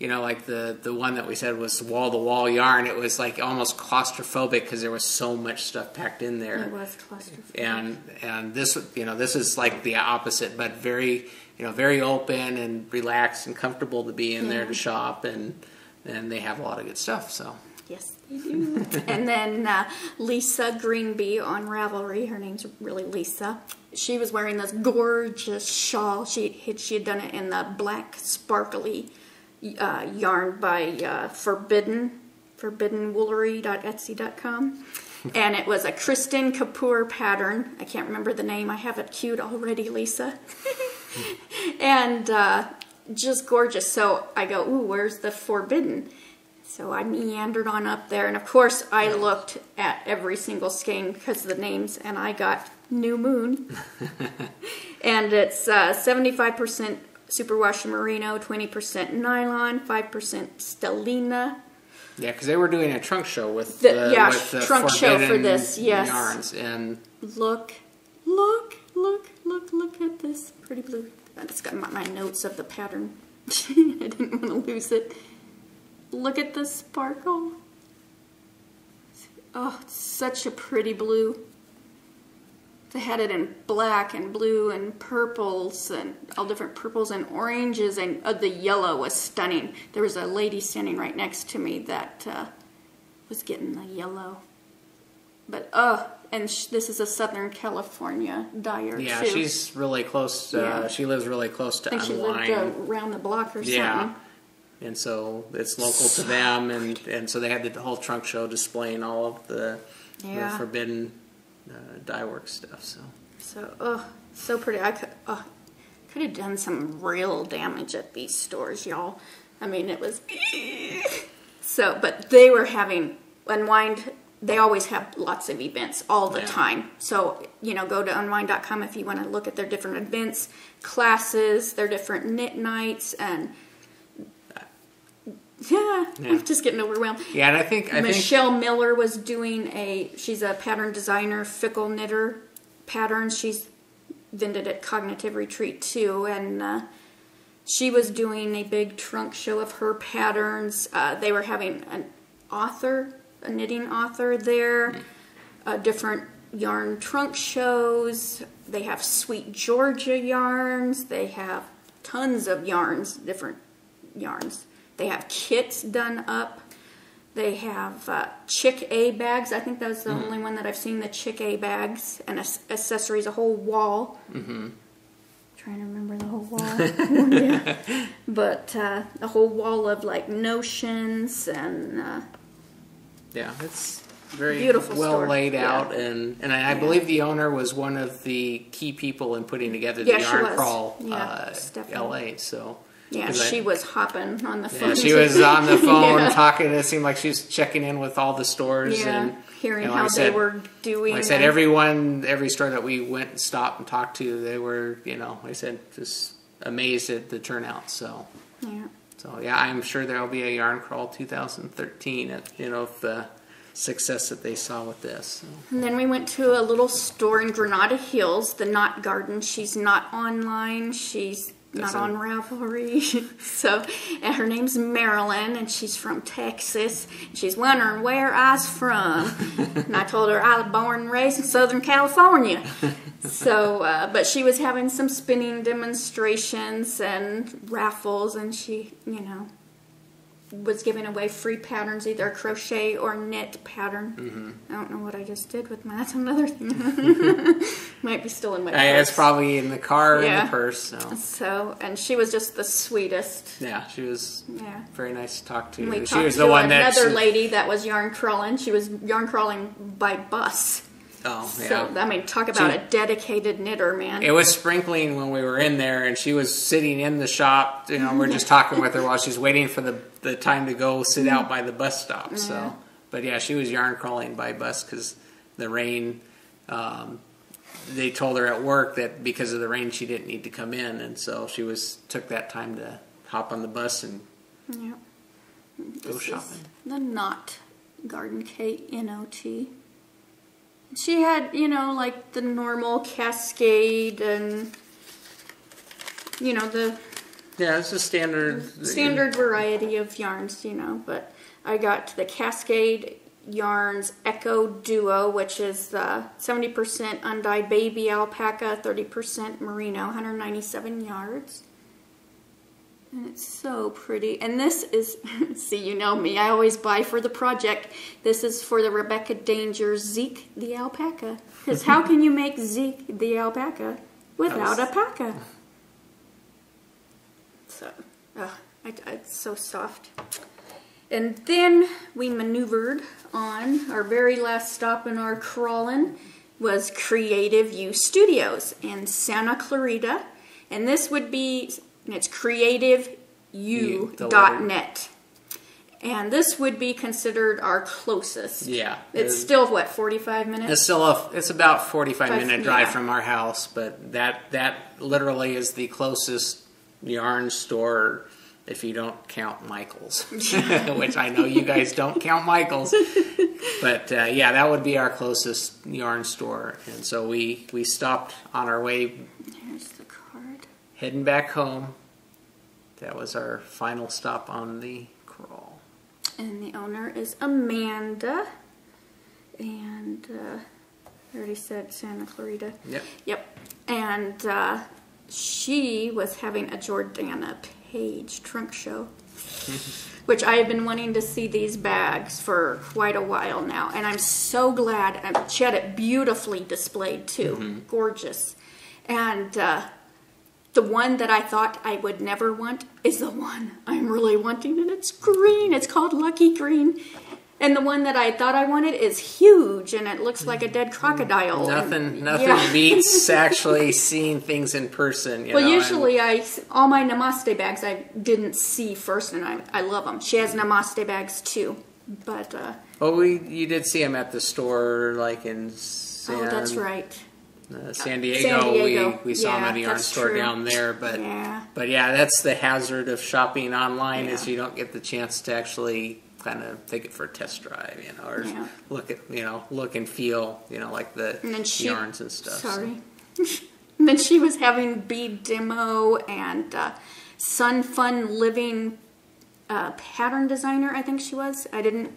Like the one that we said was wall-to-wall yarn. It was like almost claustrophobic because there was so much stuff packed in there. It was claustrophobic. And this, this is like the opposite, but very, very open and relaxed and comfortable to be in there to shop, and they have a lot of good stuff. So yes, they do. And then Lisa Greenbee on Ravelry. Her name's really Lisa. She was wearing this gorgeous shawl. She had done it in the black sparkly yarn by forbiddenwoolery.etsy.com, and it was a Kristen Kapoor pattern. I can't remember the name. I have it queued already, Lisa. And just gorgeous. So I go, ooh, where's the forbidden? So I meandered on up there, and of course I looked at every single skein because of the names, and I got New Moon. And it's 75% superwash merino, 20% nylon, 5% stellina. Yeah, because they were doing a trunk show with the trunk show for this. Yes, yarns, and look at this pretty blue. I just got my notes of the pattern. I didn't want to lose it. Look at the sparkle. Oh, it's such a pretty blue. They had it in black and blue and purples and all different purples and oranges, and the yellow was stunning. There was a lady standing right next to me that was getting the yellow. But and this is a Southern California dyer too. Yeah, she's really close. She lives really close to Unwind. I think she lived around the block or something. Yeah, and so it's local to them, and so they had the whole trunk show displaying all of the forbidden dye work stuff. So pretty. I could have done some real damage at these stores, y'all. I mean, it was so. But they were having Unwind. They always have lots of events all the time. So go to unwind.com if you want to look at their different events, classes, their different knit nights, and I'm just getting overwhelmed. Yeah, and I think Michelle Miller was doing she's a pattern designer, fickle knitter patterns. She's vended at Cognitive Retreat too, and she was doing a big trunk show of her patterns. They were having a knitting author there, different yarn trunk shows. They have Sweet Georgia yarns. They have tons of yarns, different yarns. They have kits done up. They have Chick A bags. I think that was the only one that I've seen, the Chick A bags, and accessories, a whole wall. Trying to remember the whole wall. But a whole wall of like notions and it's very beautiful well store. laid out, and I believe the owner was one of the key people in putting together the Yarn Crawl LA. So. Yeah, she was hopping on the phone. Yeah, she was on the phone talking. It seemed like she was checking in with all the stores and hearing how they were doing. Like I said, every store that we went and stopped and talked to, they were, like I said, just amazed at the turnout. So, I'm sure there'll be a Yarn Crawl 2013 at the success that they saw with this. So. And then we went to a little store in Granada Hills, the Knot Garden. She's not online. She's not on Ravelry. And her name's Marilyn, and she's from Texas. She's wondering where I's from. And I told her I was born and raised in Southern California. But she was having some spinning demonstrations and raffles, and she, was giving away free patterns, either a crochet or knit pattern. I don't know what I just did with mine. That's another thing. Might be still in my purse. It's probably in the car or in the purse. So, and she was just the sweetest. Yeah, she was very nice to talk to. We she talked was to the one another lady that was yarn crawling. She was yarn crawling by bus. Oh, yeah. So, I mean, talk about a dedicated knitter, man. It was sprinkling when we were in there, and she was sitting in the shop. You know, we're just talking with her while she's waiting for the time to go sit out by the bus stop. So, but yeah, she was yarn crawling by bus because the rain. They told her at work that because of the rain, she didn't need to come in, and so she took that time to hop on the bus and go shopping. The Knot Garden KNOT. She had, like the normal Cascade and, the... Yeah, it's a standard variety of yarns, but I got the Cascade Yarns Echo Duo, which is 70% undyed baby alpaca, 30% merino, 197 yards. And it's so pretty. And this is, see, you know me, I always buy for the project. This is for the Rebecca Danger Zeke the alpaca. Because how can you make Zeke the alpaca without alpaca? So, it's so soft. And then we maneuvered on, our very last stop in our crawling was Creative U Studios in Santa Clarita. And this would be... It's creativeu.net. And this would be considered our closest. Yeah. It's still, what, 45 minutes? It's about 45-minute drive from our house, but that literally is the closest yarn store if you don't count Michael's, which I know you guys don't count Michael's. But that would be our closest yarn store. And so we stopped on our way. Here's the card. Heading back home. That was our final stop on the crawl. And the owner is Amanda. And I already said Santa Clarita. Yep. And she was having a Jordana Page trunk show. Which I have been wanting to see these bags for quite a while now. And I'm so glad. She had it beautifully displayed too. Gorgeous. And... the one that I thought I would never want is the one I'm really wanting, and it's green. It's called Lucky Green. And the one that I thought I wanted is huge, and it looks like a dead crocodile. Nothing beats actually seeing things in person. Usually all my Namaste bags I didn't see first, and I love them. She has Namaste bags too, but... you did see them at the store, like in... Oh, that's right. San Diego. We saw them at a yarn store down there, but that's the hazard of shopping online is you don't get the chance to actually kind of take it for a test drive, or look and feel, like the yarns and stuff. Sorry. And then she was having bead demo and Sun Fun Living pattern designer, I think she was. I didn't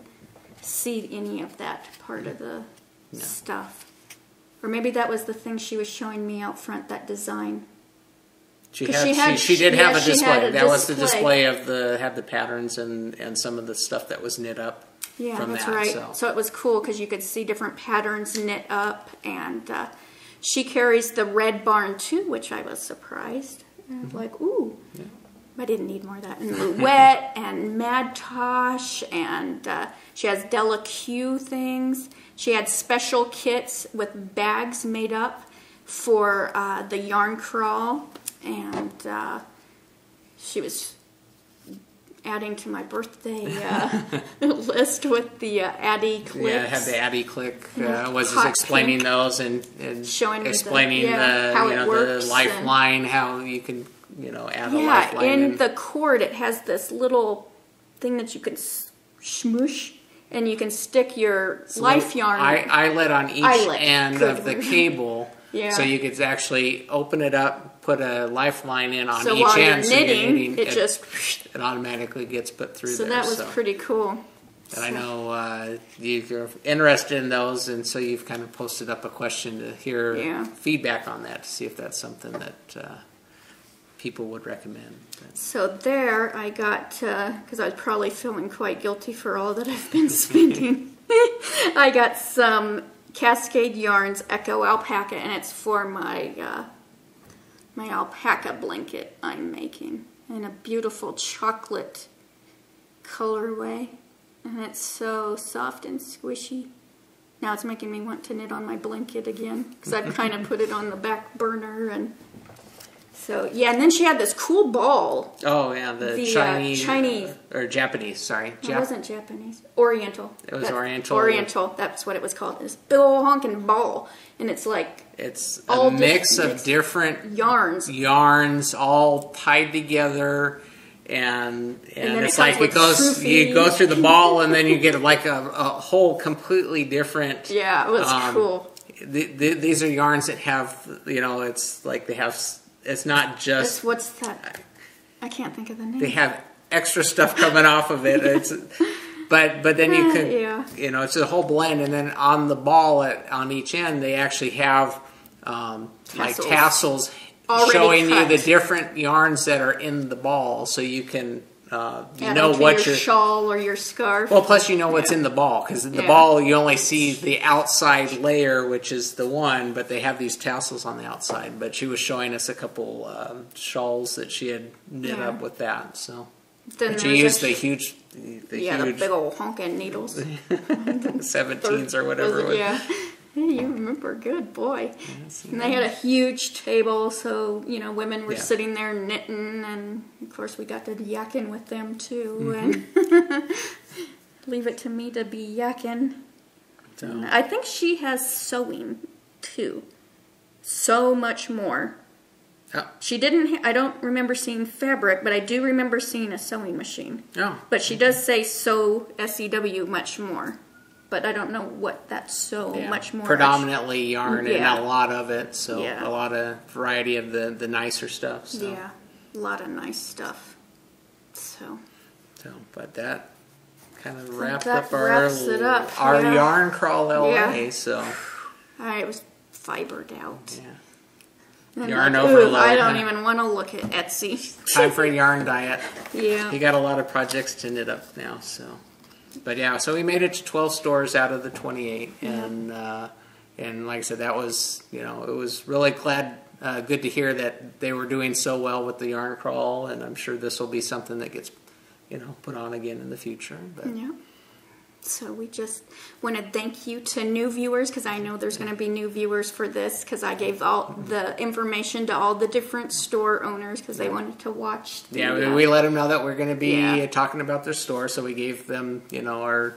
see any of that part of the stuff. Or maybe that was the thing she was showing me out front, that design. She did have a display. That was the display had the patterns and some of the stuff that was knit up. Yeah, from that's that, right. So it was cool because you could see different patterns knit up, and she carries the Red Barn too, which I was surprised. Like, ooh. Yeah. I didn't need more of that. And Louette and Mad Tosh, and she has Della Q things. She had special kits with bags made up for the yarn crawl, and she was adding to my birthday list with the Addy clicks. Yeah, I had the Addy click. Was just explaining pink. Those and showing explaining how it works, the lifeline, how you can add a lifeline. In the cord it has this little thing that you can smoosh. And you can stick your life yarn eyelet on each end of the cable, so you could actually open it up, put a lifeline in on each while end. You're knitting, it automatically gets put through. So that was pretty cool. And I know you're interested in those, and so you've kind of posted up a question to hear feedback on that to see if that's something that people would recommend. So there I got, because I was probably feeling quite guilty for all that I've been spending, I got some Cascade Yarns Echo Alpaca, and it's for my my alpaca blanket I'm making in a beautiful chocolate colorway, and it's so soft and squishy. Now it's making me want to knit on my blanket again, because I've kind of put it on the back burner. And so yeah, and then she had this cool ball. Oh yeah, the Chinese or Japanese. Sorry, it wasn't Japanese. Oriental. It was Oriental. Oriental. That's what it was called. This big old honking ball, and it's like it's a mix of different yarns all tied together, and it's like it goes. You go through the ball, and then you get like a whole completely different. Yeah, it was cool. These are yarns that have, it's like they have. It's not just... What's that? I can't think of the name. They have extra stuff coming off of it. But then you can... it's a whole blend. And then on the ball on each end, they actually have like tassels showing you the different yarns that are in the ball. So you can... know what your shawl or your scarf. Well, plus you know what's in the ball, because in the ball you only see the outside layer, which is the one, but they have these tassels on the outside. But she was showing us a couple shawls that she had knit up with that. So she used the big old honking needles, 17s or whatever. Yeah. Hey, you remember, good boy. Yes, and they had a huge table, so women were sitting there knitting, and of course we got to yakking with them too. And leave it to me to be yakking. So. I think she has sewing too, so much more. Oh. She didn't. I don't remember seeing fabric, but I do remember seeing a sewing machine. Oh. But she does say sew SEW much more. But I don't know what that's much more. Predominantly yarn and a lot of it, so a lot of variety of the nicer stuff. So. Yeah, a lot of nice stuff. So but that kind of wraps our yarn crawl LA. Yeah. So I was fibered out. Yeah. Yarn overload. I don't even want to look at Etsy. Time for a yarn diet. Yeah. You got a lot of projects to knit up now, so. But yeah, so we made it to 12 stores out of the 28, and like I said, that was it was really good to hear that they were doing so well with the yarn crawl, and I'm sure this will be something that gets put on again in the future. But. Yeah. So we just want to thank you to new viewers, because I know there's going to be new viewers for this, because I gave all the information to all the different store owners because they wanted to watch. We let them know that we're going to be talking about their store, so we gave them our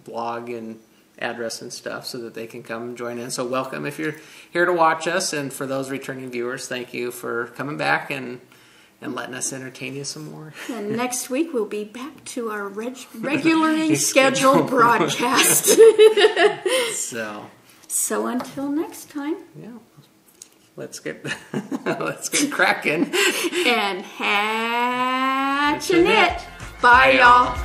blog and address and stuff so that they can come join in. So welcome if you're here to watch us, and for those returning viewers, thank you for coming back and letting us entertain you some more. And next week we'll be back to our regularly scheduled broadcast. So until next time. Yeah. Let's get cracking. And hatch a knit. Bye y'all.